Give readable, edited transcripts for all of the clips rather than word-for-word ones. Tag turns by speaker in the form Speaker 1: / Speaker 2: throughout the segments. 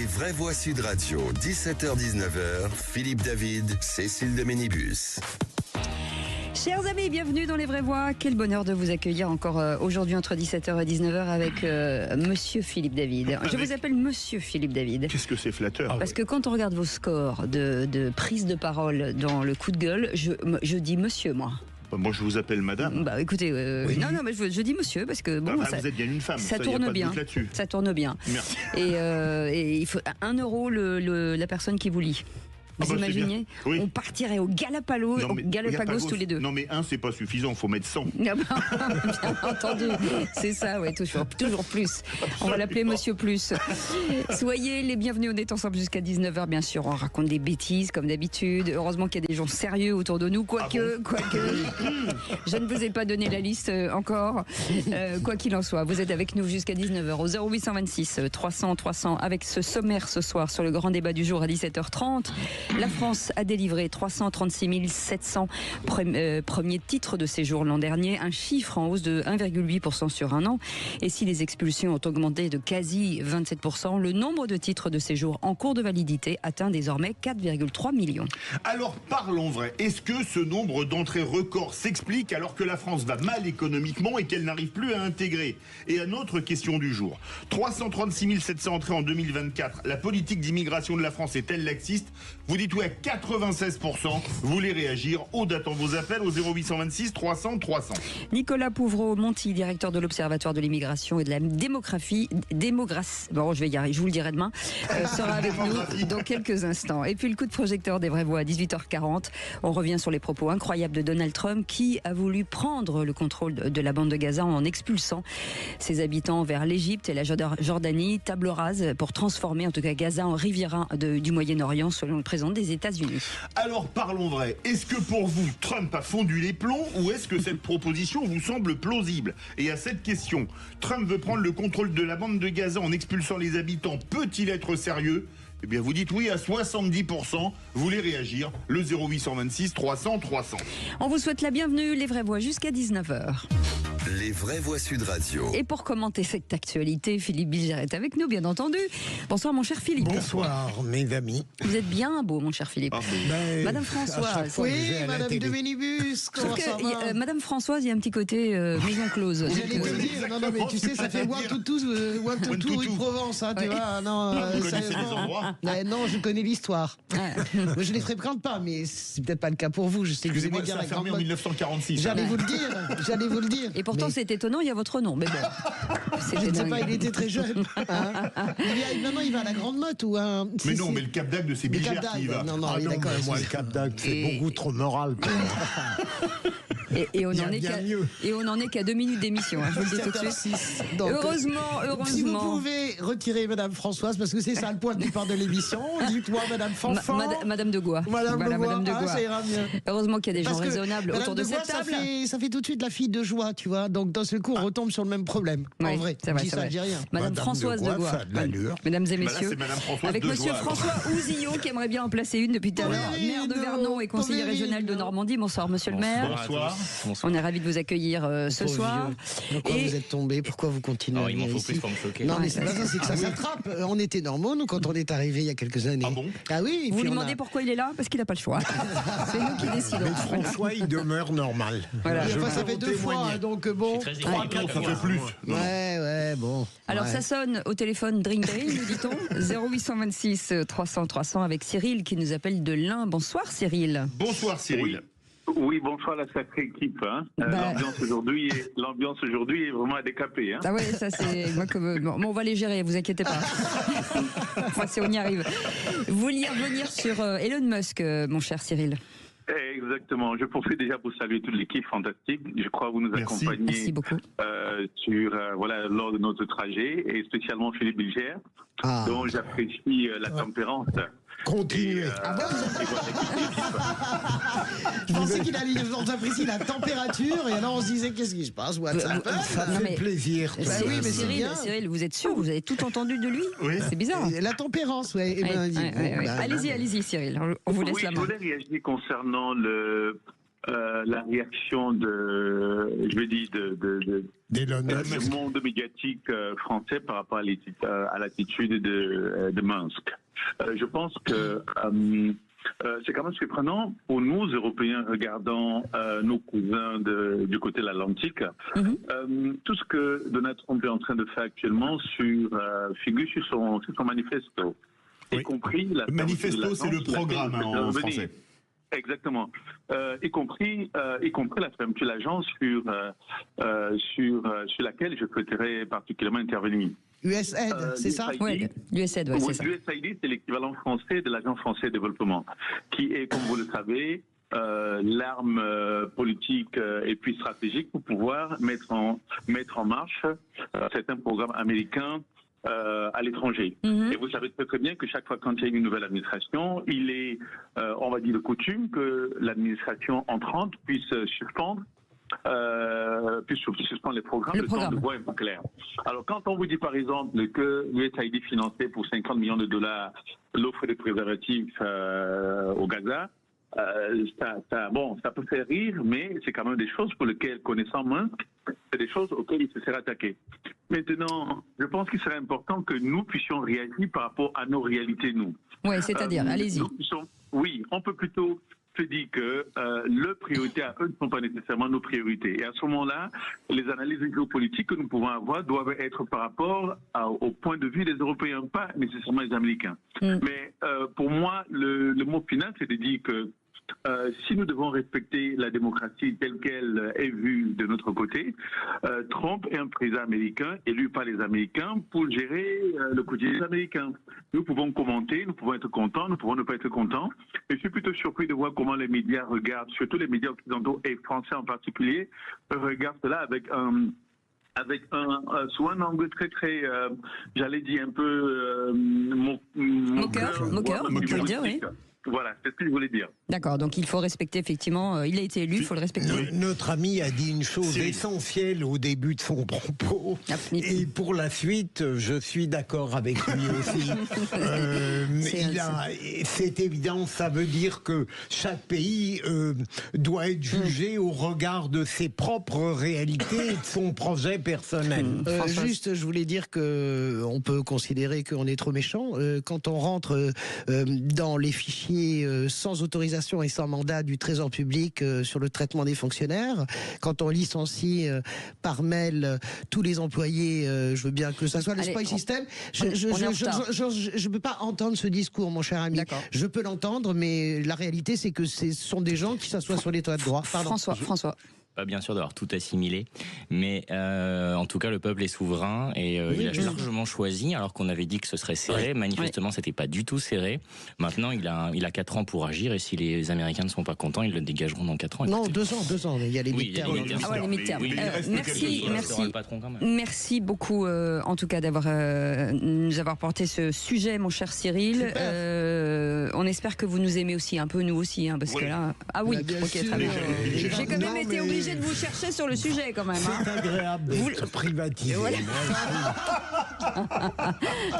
Speaker 1: vraies voix Sud Radio, 17h-19h, Philippe David, Cécile de Ménibus.
Speaker 2: Chers amis, bienvenue dans Les Vraies Voix. Quel bonheur de vous accueillir encore aujourd'hui entre 17h et 19h avec Monsieur Philippe David. Je vous appelle Monsieur Philippe David.
Speaker 3: Qu'est-ce que c'est flatteur.
Speaker 2: Parce que quand on regarde vos scores de prise de parole dans le coup de gueule, je dis Monsieur, moi.
Speaker 3: Moi, je vous appelle madame.
Speaker 2: Bah écoutez,
Speaker 3: Oui.
Speaker 2: non, mais je dis Monsieur parce que bon,
Speaker 3: vous êtes bien une femme.
Speaker 2: ça
Speaker 3: y a
Speaker 2: tourne
Speaker 3: pas de
Speaker 2: bien.
Speaker 3: doute là-dessus.
Speaker 2: Ça tourne bien.
Speaker 3: Merci.
Speaker 2: Et il faut 1 euro la personne qui vous lit. Vous imaginez,
Speaker 3: oui.
Speaker 2: On partirait au Galapagos, tous les deux.
Speaker 3: Non mais c'est pas suffisant, faut mettre 100.
Speaker 2: Ah bah, bien entendu, c'est ça, ouais, toujours plus. On va l'appeler Monsieur Plus. Soyez les bienvenus, on est ensemble jusqu'à 19h, bien sûr. On raconte des bêtises comme d'habitude. Heureusement qu'il y a des gens sérieux autour de nous, quoique. Je ne vous ai pas donné la liste encore. Quoi qu'il en soit, vous êtes avec nous jusqu'à 19h au 0826 300 300 avec ce sommaire ce soir sur le grand débat du jour à 17h30. La France a délivré 336 700 premiers titres de séjour l'an dernier, un chiffre en hausse de 1,8% sur un an. Et si les expulsions ont augmenté de quasi 27%, le nombre de titres de séjour en cours de validité atteint désormais 4,3 millions.
Speaker 3: Alors parlons vrai, est-ce que ce nombre d'entrées records s'explique alors que la France va mal économiquement et qu'elle n'arrive plus à intégrer? Et à notre question du jour, 336 700 entrées en 2024, la politique d'immigration de la France est-elle laxiste? Vous dites oui à 96%, vous voulez réagir, Aude attend vos appels au 0826 300 300.
Speaker 2: Nicolas Pouvreau-Monti, directeur de l'Observatoire de l'immigration et de la démographie, bon je vais y arriver, je vous le dirai demain, sera avec nous dans quelques instants. Et puis le coup de projecteur des Vraies Voix à 18h40, on revient sur les propos incroyables de Donald Trump qui a voulu prendre le contrôle de la bande de Gaza en expulsant ses habitants vers l'Égypte et la Jordanie, table rase pour transformer en tout cas Gaza en riviera du Moyen-Orient selon le président des États-Unis.
Speaker 3: Alors parlons vrai, est-ce que pour vous Trump a fondu les plombs ou est-ce que cette proposition vous semble plausible? Et à cette question, Trump veut prendre le contrôle de la bande de Gaza en expulsant les habitants, peut-il être sérieux? Eh bien vous dites oui à 70%, vous voulez réagir, le 0826 300 300.
Speaker 2: On vous souhaite la bienvenue, Les Vraies Voix jusqu'à 19h.
Speaker 1: Les vraies voix Sud Radio.
Speaker 2: Et pour commenter cette actualité, Philippe Bilger est avec nous, bien entendu. Bonsoir, mon cher Philippe.
Speaker 4: Bonsoir, mes amis.
Speaker 2: Vous êtes bien beau, mon cher Philippe. Madame Françoise.
Speaker 4: Oui, Madame de Ménibus. Comment ça va?
Speaker 2: Madame Françoise, il y a un petit côté maison close.
Speaker 4: J'allais te dire, non, mais tu sais, ça fait one to two, rue Provence, hein, tu vois. Non,
Speaker 3: vous connaissez les endroits?
Speaker 4: Non, je connais l'histoire. Je les fréquente pas, mais c'est peut-être pas le cas pour vous. Je sais que vous aimez bien
Speaker 3: ça a
Speaker 4: la grande
Speaker 3: fermé en
Speaker 4: mode.
Speaker 3: 1946.
Speaker 4: J'allais vous le dire.
Speaker 2: Et pourtant, c'est étonnant, il y a votre nom. Mais bon,
Speaker 4: je ne sais pas, il était très jeune. Maintenant, il va à la Grande Motte ou un.
Speaker 3: Mais non, mais le Cap d'Agde, c'est Bilger qui y va.
Speaker 4: Non,
Speaker 5: Ah non,
Speaker 4: d'accord.
Speaker 5: moi, le Cap d'Agde, c'est beaucoup trop moral.
Speaker 2: Et on n'en est qu'à 2 minutes d'émission, hein, je vous le dis tout de suite.
Speaker 4: Donc,
Speaker 2: heureusement.
Speaker 4: Si vous pouvez retirer Madame Françoise, parce que c'est ça le point de départ de l'émission. Dites-moi Madame Fanfan.
Speaker 2: Madame de Goua.
Speaker 4: Madame de Goua, ça ira mieux.
Speaker 2: Heureusement qu'il y a des gens
Speaker 4: Parce que
Speaker 2: raisonnables
Speaker 4: Madame
Speaker 2: autour de cette table.
Speaker 4: Ça fait tout de suite la fille de joie, tu vois. Donc d'un seul coup, on retombe sur le même problème.
Speaker 2: Oui,
Speaker 4: en vrai,
Speaker 2: c'est vrai,
Speaker 4: je dis ça, je dis rien.
Speaker 2: Madame Françoise de Goua.
Speaker 5: Ça a de l'allure.
Speaker 2: Mesdames et
Speaker 3: Là,
Speaker 2: messieurs,
Speaker 3: c'est Madame Françoise
Speaker 2: avec
Speaker 3: de
Speaker 2: Monsieur
Speaker 3: Joie.
Speaker 2: François Ouzillon qui aimerait bien en placer une depuis tout à l'heure, maire de Vernon et conseiller régional de Normandie. Bonsoir Monsieur le maire.
Speaker 3: Bonsoir.
Speaker 2: On est ravis de vous accueillir ce soir.
Speaker 4: Pourquoi vous êtes tombé? Pourquoi vous continuez?
Speaker 6: Il m'en faut plus pour me choquer.
Speaker 4: Non, mais c'est pas ça, c'est que ça s'attrape. On était normaux, nous, quand on est arrivé il y a quelques années.
Speaker 3: Ah bon?
Speaker 4: Ah oui.
Speaker 2: Vous lui demandez pourquoi il est là? Parce qu'il n'a pas le choix. C'est nous qui décidons.
Speaker 5: Mais François, il demeure normal.
Speaker 2: Voilà.
Speaker 4: Ça fait 2 fois, donc bon.
Speaker 6: Très
Speaker 3: Ça fait plus.
Speaker 4: Ouais, bon.
Speaker 2: Alors
Speaker 4: Ouais.
Speaker 2: ça sonne au téléphone Drink Day, nous dit-on. 0826 300 300 avec Cyril qui nous appelle de l'Ain. Bonsoir Cyril.
Speaker 3: Bonsoir Cyril.
Speaker 7: Oui, bonsoir la sacrée équipe. Hein. L'ambiance aujourd'hui est vraiment à décaper. Hein.
Speaker 2: Ah ouais, ça c'est moi que bon, on va les gérer, vous inquiétez pas. Enfin, si on y arrive. Vous vouliez revenir sur Elon Musk, mon cher Cyril.
Speaker 7: Exactement. Je profite déjà pour saluer toute l'équipe fantastique. Je crois que vous nous
Speaker 3: Merci.
Speaker 7: accompagnez
Speaker 2: Merci beaucoup.
Speaker 7: lors de notre trajet et spécialement Philippe Bilger, dont j'apprécie la tempérance.
Speaker 5: Continuez.
Speaker 4: Je pensais qu'il allait nous apprécier la température et alors on se disait qu'est-ce qui se passe? WhatsApp.
Speaker 5: Ça
Speaker 2: Non,
Speaker 5: fait
Speaker 2: mais-
Speaker 5: plaisir.
Speaker 4: Bah oui, mais c'est
Speaker 2: Cyril,
Speaker 4: bien.
Speaker 2: Cyril, vous êtes sûr? Vous avez tout entendu de lui?
Speaker 3: Oui.
Speaker 2: C'est bizarre.
Speaker 4: La tempérance, ouais. Eh ben,
Speaker 2: Ouais,
Speaker 4: dis-
Speaker 2: ouais, ouais.
Speaker 4: bah,
Speaker 2: Allez-y, Cyril. On vous laisse
Speaker 7: Oui,
Speaker 2: la
Speaker 7: je
Speaker 2: main.
Speaker 7: voulais réagir concernant la réaction du monde médiatique français par rapport à l'attitude de Minsk. Je pense que c'est quand même surprenant pour nous, Européens, regardant nos cousins du côté de l'Atlantique. Tout ce que Donald Trump est en train de faire actuellement figure sur son manifesto.
Speaker 3: Oui.
Speaker 7: Y compris la
Speaker 3: manifesto, c'est le programme en français.
Speaker 7: Exactement. Y compris la fermeture de l'agence sur laquelle je souhaiterais particulièrement intervenir.
Speaker 4: USAID, c'est ça?
Speaker 2: Oui, l'USAID, c'est ça.
Speaker 7: L'USAID, c'est l'équivalent français de l'Agence française de développement, qui est, comme vous le savez, l'arme politique et puis stratégique pour pouvoir mettre en marche certains programmes américains à l'étranger. Et vous savez très bien que chaque fois quand il y a une nouvelle administration, il est, on va dire, de coutume que l'administration entrante puisse suspendre les programmes, le temps de voir un peu clair. Alors quand on vous dit par exemple que l'USAID finançait pour 50 millions de dollars l'offre de préservatifs au Gaza, ça peut faire rire, mais c'est quand même des choses pour lesquelles, connaissant Minsk, c'est des choses auxquelles il se serait attaqué. Maintenant, je pense qu'il serait important que nous puissions réagir par rapport à nos réalités, nous.
Speaker 2: Oui, c'est-à-dire, allez-y.
Speaker 7: Oui, on peut plutôt se dire que leurs priorités à eux ne sont pas nécessairement nos priorités. Et à ce moment-là, les analyses géopolitiques que nous pouvons avoir doivent être par rapport au point de vue des Européens, pas nécessairement les Américains. Mais pour moi, le mot final, c'est de dire que si nous devons respecter la démocratie telle qu'elle est vue de notre côté, Trump est un président américain élu par les Américains pour gérer le quotidien des Américains. Nous pouvons commenter, nous pouvons être contents, nous pouvons ne pas être contents. Et je suis plutôt surpris de voir comment les médias regardent, surtout les médias occidentaux et français en particulier, regardent cela avec soit un angle très très, j'allais dire un peu
Speaker 2: moqueur, vous pouvez dire, oui.
Speaker 7: Voilà, c'est ce que je voulais dire.
Speaker 2: D'accord, donc il faut respecter effectivement, il a été élu, il faut le respecter.
Speaker 5: Notre ami a dit une chose essentielle au début de son propos, et pour la suite, je suis d'accord avec lui aussi. C'est évident, ça veut dire que chaque pays doit être jugé au regard de ses propres réalités et de son projet personnel.
Speaker 4: Juste, je voulais dire que on peut considérer qu'on est trop méchant quand on rentre dans les fichiers sans autorisation et sans mandat du Trésor public sur le traitement des fonctionnaires, quand on licencie par mail tous les employés, je veux bien que ça soit le spoil system. Je ne peux pas entendre ce discours, mon cher ami. Je peux l'entendre, mais la réalité, c'est que ce sont des gens qui s'assoient sur l'état de droit. Pardon.
Speaker 2: François.
Speaker 6: Pas bien sûr d'avoir tout assimilé, mais en tout cas le peuple est souverain et il a largement choisi, alors qu'on avait dit que ce serait serré. Manifestement, c'était pas du tout serré. Maintenant, il a 4 ans pour agir, et si les Américains ne sont pas contents, ils le dégageront dans 4 ans.
Speaker 4: Non, 2 ans. Il y a les midterms.
Speaker 2: Les midterms. Merci beaucoup, en tout cas, nous avoir porté ce sujet, mon cher Cyril. On espère que vous nous aimez aussi, un peu nous aussi, parce que là. Ah oui, ok, très bien. J'ai quand même été obligé de vous chercher sur le sujet quand même.
Speaker 5: C'est agréable d'être privatisé.
Speaker 2: Voilà.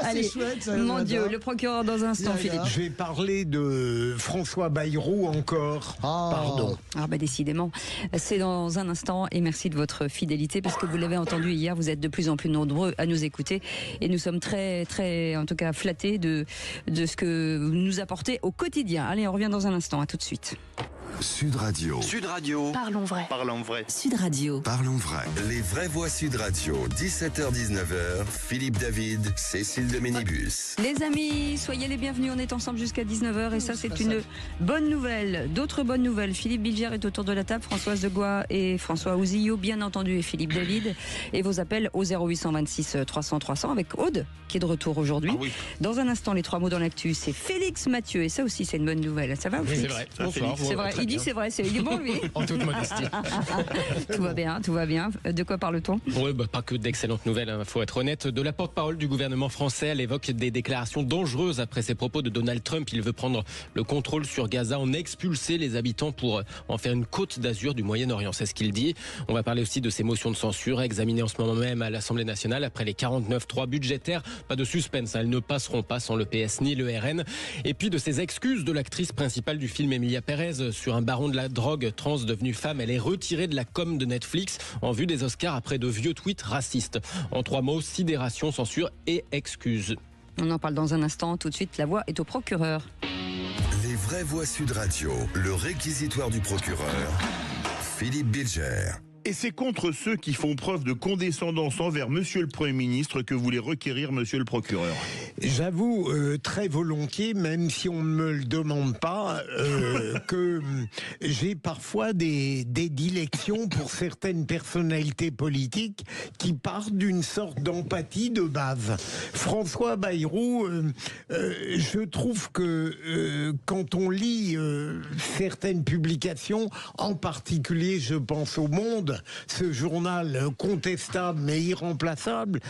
Speaker 2: Allez, chouette, mon Dieu, le procureur dans un instant, Philippe.
Speaker 5: Je vais parler de François Bayrou encore. Pardon.
Speaker 2: Décidément, c'est dans un instant, et merci de votre fidélité, parce que vous l'avez entendu hier, vous êtes de plus en plus nombreux à nous écouter, et nous sommes très, très, en tout cas, flattés de ce que vous nous apportez au quotidien. Allez, on revient dans un instant, à tout de suite.
Speaker 1: Sud Radio.
Speaker 2: Parlons vrai. Sud Radio.
Speaker 1: Parlons vrai. Les vraies voix Sud Radio. 17h-19h. Philippe David, Cécile de Ménibus.
Speaker 2: Les amis, soyez les bienvenus. On est ensemble jusqu'à 19h et ça, c'est une bonne nouvelle. D'autres bonnes nouvelles. Philippe Bilger est autour de la table. Françoise Degois et François Ouzillot, bien entendu, et Philippe David. Et vos appels au 0826 300 300 avec Aude, qui est de retour aujourd'hui. Dans un instant, les 3 mots dans l'actu, c'est Félix Mathieu. Et ça aussi, c'est une bonne nouvelle. Ça va, Félix?
Speaker 8: C'est vrai. Bonsoir.
Speaker 2: C'est vrai. Il dit c'est vrai, il est bon lui.
Speaker 8: En toute modestie.
Speaker 2: Tout va bien. De quoi parle-t-on?
Speaker 8: Oui, pas que d'excellentes nouvelles, faut être honnête. De la porte-parole du gouvernement français, elle évoque des déclarations dangereuses après ses propos de Donald Trump. Il veut prendre le contrôle sur Gaza, en expulser les habitants pour en faire une côte d'azur du Moyen-Orient. C'est ce qu'il dit. On va parler aussi de ces motions de censure examinées en ce moment même à l'Assemblée nationale après les 49.3 budgétaires. Pas de suspense, elles ne passeront pas sans le PS ni le RN. Et puis de ces excuses de l'actrice principale du film Emilia Pérez sur un un baron de la drogue trans devenue femme. Elle est retirée de la com de Netflix en vue des Oscars après de vieux tweets racistes. En 3 mots, sidération, censure et excuses.
Speaker 2: On en parle dans un instant. Tout de suite, la voix est au procureur.
Speaker 1: Les vraies voix Sud Radio, le réquisitoire du procureur, Philippe Bilger.
Speaker 3: Et c'est contre ceux qui font preuve de condescendance envers Monsieur le Premier ministre que vous voulez requérir Monsieur le procureur.
Speaker 5: J'avoue très volontiers, même si on ne me le demande pas, que j'ai parfois des dilections pour certaines personnalités politiques qui partent d'une sorte d'empathie de base. François Bayrou, je trouve que quand on lit certaines publications, en particulier je pense au Monde, ce journal contestable mais irremplaçable,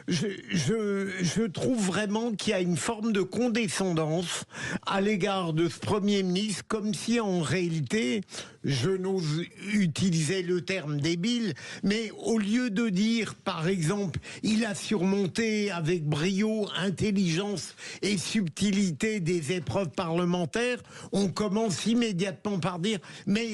Speaker 5: je trouve vraiment qu'il y a une forme de condescendance à l'égard de ce Premier ministre, comme si en réalité, je n'ose utiliser le terme débile, mais au lieu de dire, par exemple, il a surmonté avec brio, intelligence et subtilité des épreuves parlementaires, on commence immédiatement par dire, mais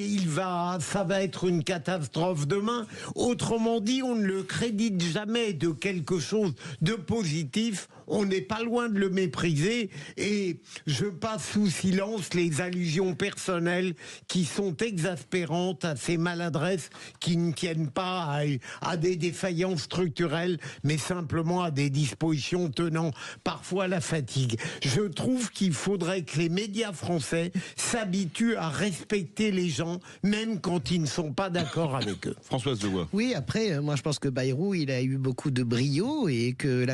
Speaker 5: ça va être une catastrophe demain. Autrement dit, on ne le crédite jamais de quelque chose de positif. On n'est pas loin de le mépriser et je passe sous silence les allusions personnelles qui sont exaspérantes à ces maladresses qui ne tiennent pas à des défaillances structurelles mais simplement à des dispositions tenant parfois à la fatigue. Je trouve qu'il faudrait que les médias français s'habituent à respecter les gens même quand ils ne sont pas d'accord avec eux.
Speaker 3: Françoise Devoix.
Speaker 4: Oui, après, moi je pense que Bayrou, il a eu beaucoup de brio et que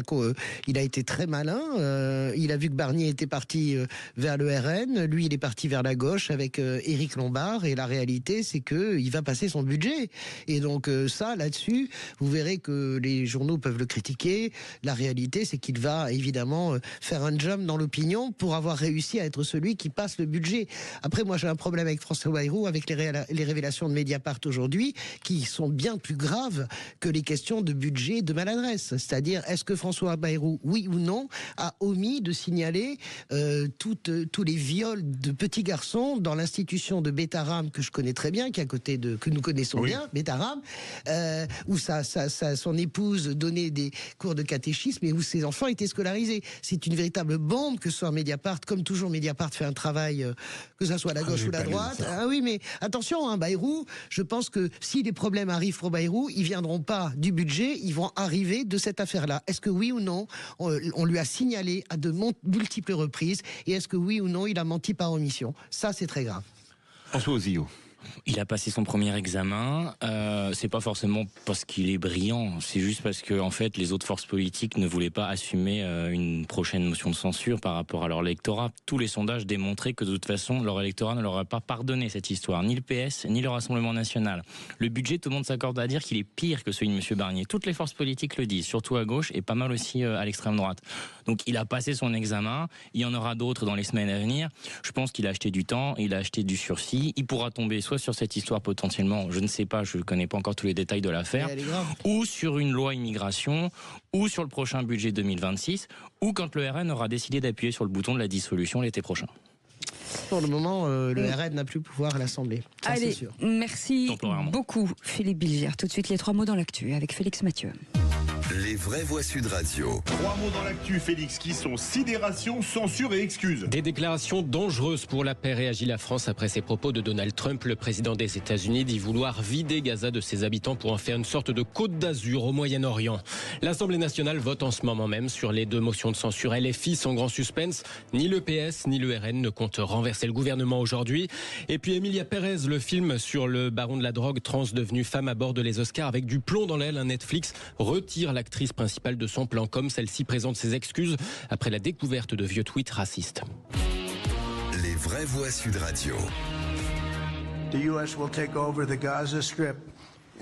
Speaker 4: il a été très malin. Il a vu que Barnier était parti vers le RN. Lui, il est parti vers la gauche avec Éric Lombard. Et la réalité, c'est qu'il va passer son budget. Et donc ça, là-dessus, vous verrez que les journaux peuvent le critiquer. La réalité, c'est qu'il va évidemment faire un jump dans l'opinion pour avoir réussi à être celui qui passe le budget. Après, moi, j'ai un problème avec François Bayrou, avec les révélations de Mediapart aujourd'hui, qui sont bien plus graves que les questions de budget, de maladresse. C'est-à-dire, est-ce que François Bayrou, oui ou non, a omis de signaler tous les viols de petits garçons dans l'institution de Bétaram, que je connais très bien, que nous connaissons bien, Bétaram, où son épouse donnait des cours de catéchisme et où ses enfants étaient scolarisés. C'est une véritable bombe que ce soit Mediapart. Comme toujours, Mediapart fait un travail, que ça soit à la gauche ou la droite. Ah oui, mais attention, Bayrou, je pense que si les problèmes arrivent pour Bayrou, ils viendront pas du budget, ils vont arriver de cette affaire-là. Est-ce que oui ou non, on lui a signalé à de multiples reprises, et est-ce que oui ou non, il a menti par omission? Ça, c'est très grave.
Speaker 3: François Ozio.
Speaker 6: Il a passé son premier examen. C'est pas forcément parce qu'il est brillant, c'est juste parce que en fait les autres forces politiques ne voulaient pas assumer une prochaine motion de censure par rapport à leur électorat. Tous les sondages démontraient que de toute façon leur électorat ne leur aurait pas pardonné cette histoire, ni le PS ni le Rassemblement national. Le budget, tout le monde s'accorde à dire qu'il est pire que celui de M. Barnier. Toutes les forces politiques le disent, surtout à gauche et pas mal aussi à l'extrême droite. Donc il a passé son examen. Il y en aura d'autres dans les semaines à venir. Je pense qu'il a acheté du temps, il a acheté du sursis. Il pourra tomber soit sur cette histoire potentiellement, je ne sais pas, je ne connais pas encore tous les détails de l'affaire, ou sur une loi immigration, ou sur le prochain budget 2026, ou quand le RN aura décidé d'appuyer sur le bouton de la dissolution l'été prochain.
Speaker 4: Pour le moment, le RN n'a plus pouvoir à l'Assemblée. Ça,
Speaker 2: allez,
Speaker 4: c'est sûr.
Speaker 2: Merci beaucoup Philippe Bilger. Tout de suite les 3 mots dans l'actu avec Félix Mathieu.
Speaker 1: Les vraies voix Sud Radio.
Speaker 3: 3 mots dans l'actu, Félix, qui sont sidération, censure et excuses.
Speaker 8: Des déclarations dangereuses pour la paix, réagit la France après ses propos de Donald Trump. Le président des États-Unis dit vouloir vider Gaza de ses habitants pour en faire une sorte de Côte d'Azur au Moyen-Orient. L'Assemblée nationale vote en ce moment même sur les 2 motions de censure LFI sans grand suspense. Ni le PS ni le RN ne comptent renverser le gouvernement aujourd'hui. Et puis Emilia Pérez, le film sur le baron de la drogue trans devenu femme aborde les Oscars avec du plomb dans l'aile. Un Netflix retire l'actrice principale de son plan com. Celle-ci présente ses excuses après la découverte de vieux tweets racistes.
Speaker 1: Les vraies voix Sud Radio.
Speaker 9: The U.S. will take over the Gaza Strip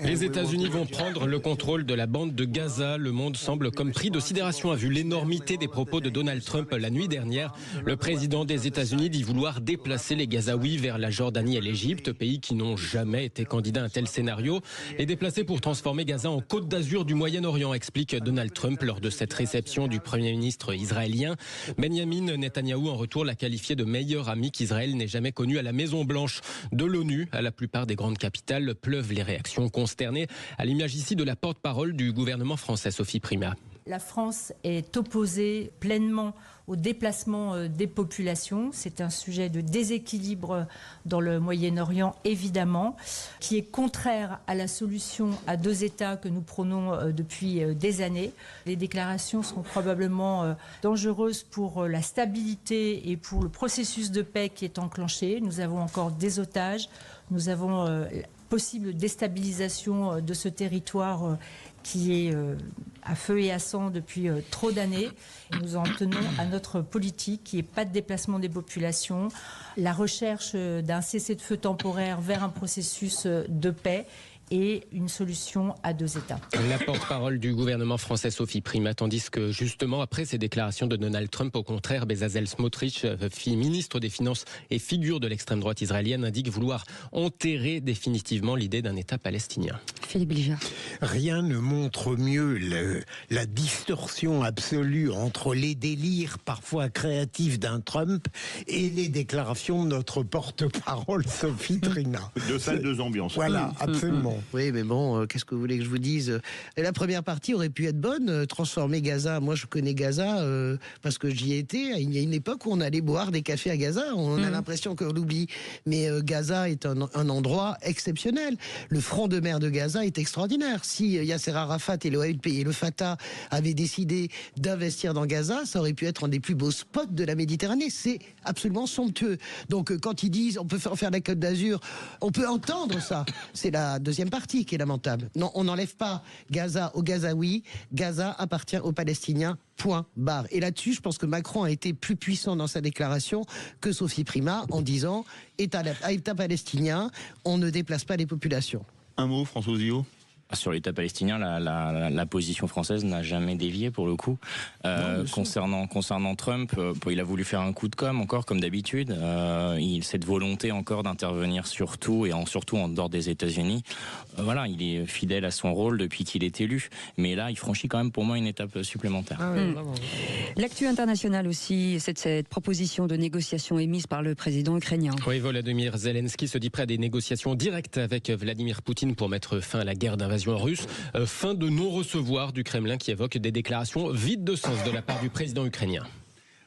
Speaker 8: Les États-Unis vont prendre le contrôle de la bande de Gaza. Le monde semble comme pris de sidération, a vu l'énormité des propos de Donald Trump la nuit dernière. Le président des États-Unis dit vouloir déplacer les Gazaouis vers la Jordanie et l'Égypte, pays qui n'ont jamais été candidats à un tel scénario, et déplacer pour transformer Gaza en Côte d'Azur du Moyen-Orient, explique Donald Trump lors de cette réception du Premier ministre israélien. Benjamin Netanyahou, en retour, l'a qualifié de meilleur ami qu'Israël n'ait jamais connu à la Maison-Blanche. De l'ONU à la plupart des grandes capitales pleuvent les réactions consternées, à l'image ici de la porte-parole du gouvernement français, Sophie Primas.
Speaker 9: La France est opposée pleinement au déplacement des populations. C'est un sujet de déséquilibre dans le Moyen-Orient, évidemment, qui est contraire à la solution à deux États que nous prônons depuis des années. Les déclarations sont probablement dangereuses pour la stabilité et pour le processus de paix qui est enclenché. Nous avons encore des otages, nous avons possible déstabilisation de ce territoire qui est à feu et à sang depuis trop d'années. Nous en tenons à notre politique qui n'est pas de déplacement des populations, la recherche d'un cessez-le-feu temporaire vers un processus de paix et une solution à deux États.
Speaker 8: La porte-parole du gouvernement français, Sophie Primas, tandis que justement après ces déclarations de Donald Trump, au contraire, Bezalel Smotrich, ministre des Finances et figure de l'extrême droite israélienne, indique vouloir enterrer définitivement l'idée d'un État palestinien.
Speaker 2: Philippe Ligard.
Speaker 5: Rien ne montre mieux la distorsion absolue entre les délires parfois créatifs d'un Trump et les déclarations de notre porte-parole Sophie Primas.
Speaker 3: Deux salles, deux ambiances.
Speaker 5: Voilà, absolument.
Speaker 4: Oui, mais bon, qu'est-ce que vous voulez que je vous dise? La première partie aurait pu être bonne, transformer Gaza. Moi, je connais Gaza parce que j'y étais. Il y a une époque où on allait boire des cafés à Gaza. On a l'impression qu'on l'oublie. Mais Gaza est un endroit exceptionnel. Le front de mer de Gaza est extraordinaire. Si Yasser Arafat et le Fatah avaient décidé d'investir dans Gaza, ça aurait pu être un des plus beaux spots de la Méditerranée. C'est absolument somptueux. Donc, quand ils disent on peut faire la Côte d'Azur, on peut entendre ça. C'est la deuxième partie qui est lamentable. Non, on n'enlève pas Gaza aux Gazaouis. Gaza appartient aux Palestiniens. Point barre. Et là-dessus, je pense que Macron a été plus puissant dans sa déclaration que Sophie Primas en disant État palestinien, on ne déplace pas les populations.
Speaker 3: Un mot, François Zio.
Speaker 6: Sur l'État palestinien, la position française n'a jamais dévié pour le coup. Concernant Trump, il a voulu faire un coup de com' encore comme d'habitude. Cette volonté encore d'intervenir surtout surtout en dehors des États-Unis. Voilà, il est fidèle à son rôle depuis qu'il est élu. Mais là, il franchit quand même pour moi une étape supplémentaire.
Speaker 2: L'actu internationale aussi, c'est cette proposition de négociation émise par le président ukrainien.
Speaker 8: Oui, Volodymyr Zelensky se dit prêt à des négociations directes avec Vladimir Poutine pour mettre fin à la guerre d'invasion russe. Fin de non-recevoir du Kremlin qui évoque des déclarations vides de sens de la part du président ukrainien.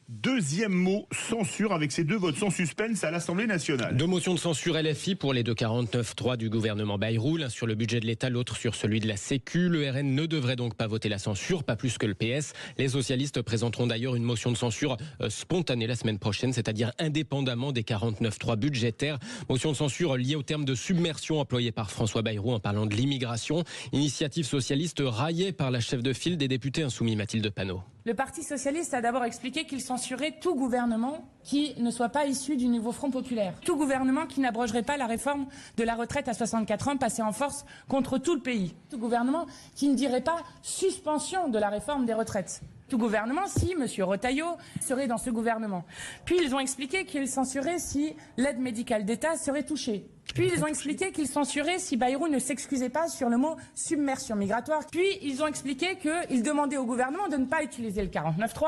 Speaker 3: Deuxième mot, censure, avec ces deux votes sans suspense à l'Assemblée nationale.
Speaker 8: Deux motions de censure LFI pour les 249.3 du gouvernement Bayrou, l'un sur le budget de l'État, l'autre sur celui de la Sécu. Le RN ne devrait donc pas voter la censure, pas plus que le PS. Les socialistes présenteront d'ailleurs une motion de censure spontanée la semaine prochaine, c'est-à-dire indépendamment des 49.3 budgétaires. Motion de censure liée au terme de submersion employé par François Bayrou en parlant de l'immigration. Initiative socialiste raillée par la chef de file des députés insoumis, Mathilde Panot.
Speaker 10: Le Parti socialiste a d'abord expliqué qu'il censurait tout gouvernement qui ne soit pas issu du nouveau Front populaire. Tout gouvernement qui n'abrogerait pas la réforme de la retraite à 64 ans passée en force contre tout le pays. Tout gouvernement qui ne dirait pas suspension de la réforme des retraites. Tout gouvernement si M. Retailleau serait dans ce gouvernement. Puis ils ont expliqué qu'ils censuraient si l'aide médicale d'État serait touchée. Puis ils ont expliqué qu'ils censuraient si Bayrou ne s'excusait pas sur le mot submersion migratoire. Puis ils ont expliqué qu'ils demandaient au gouvernement de ne pas utiliser le 49.3.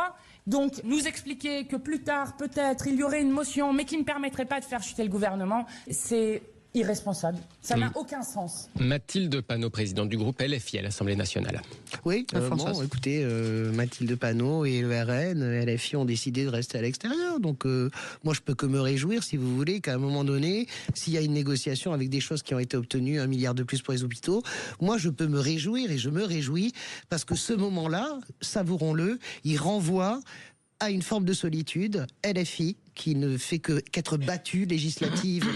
Speaker 10: Donc nous expliquer que plus tard, peut-être, il y aurait une motion, mais qui ne permettrait pas de faire chuter le gouvernement. C'est irresponsable. Ça n'a aucun sens.
Speaker 8: Mathilde Panot, présidente du groupe LFI à l'Assemblée nationale.
Speaker 4: Oui, bon, écoutez, Mathilde Panot et le RN, LFI ont décidé de rester à l'extérieur. Donc, moi, je peux que me réjouir, si vous voulez, qu'à un moment donné, s'il y a une négociation avec des choses qui ont été obtenues, 1 milliard de plus pour les hôpitaux, moi, je peux me réjouir et je me réjouis parce que ce moment-là, savourons-le, il renvoie à une forme de solitude, LFI, qui ne fait qu'être battu, législative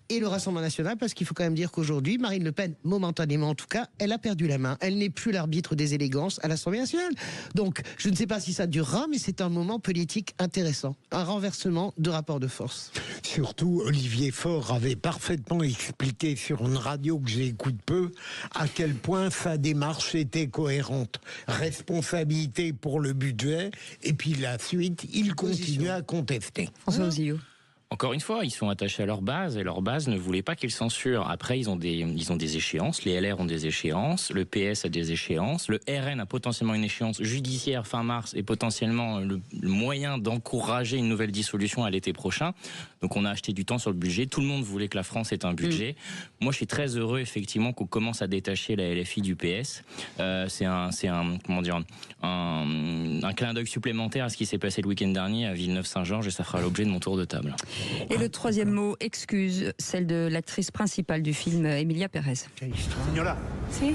Speaker 4: et le Rassemblement national, parce qu'il faut quand même dire qu'aujourd'hui, Marine Le Pen, momentanément en tout cas, elle a perdu la main. Elle n'est plus l'arbitre des élégances à l'Assemblée nationale. Donc, je ne sais pas si ça durera, mais c'est un moment politique intéressant. Un renversement de rapport de force.
Speaker 5: surtout, Olivier Faure avait parfaitement expliqué sur une radio que j'écoute peu à quel point sa démarche était cohérente. Responsabilité pour le budget, et puis la suite, il continue à contester.
Speaker 2: François Ozio.
Speaker 6: Encore une fois, ils sont attachés à leur base et leur base ne voulait pas qu'ils censurent. Après, ils ont des échéances. Les LR ont des échéances. Le PS a des échéances. Le RN a potentiellement une échéance judiciaire fin mars et potentiellement le moyen d'encourager une nouvelle dissolution à l'été prochain. Donc, on a acheté du temps sur le budget. Tout le monde voulait que la France ait un budget. Moi, je suis très heureux effectivement qu'on commence à détacher la LFI du PS. C'est un clin d'œil supplémentaire à ce qui s'est passé le week-end dernier à Villeneuve-Saint-Georges et ça fera l'objet de mon tour de table.
Speaker 2: Et le troisième mot, excuse, celle de l'actrice principale du film, Emilia Pérez.
Speaker 3: Signola.
Speaker 2: Si.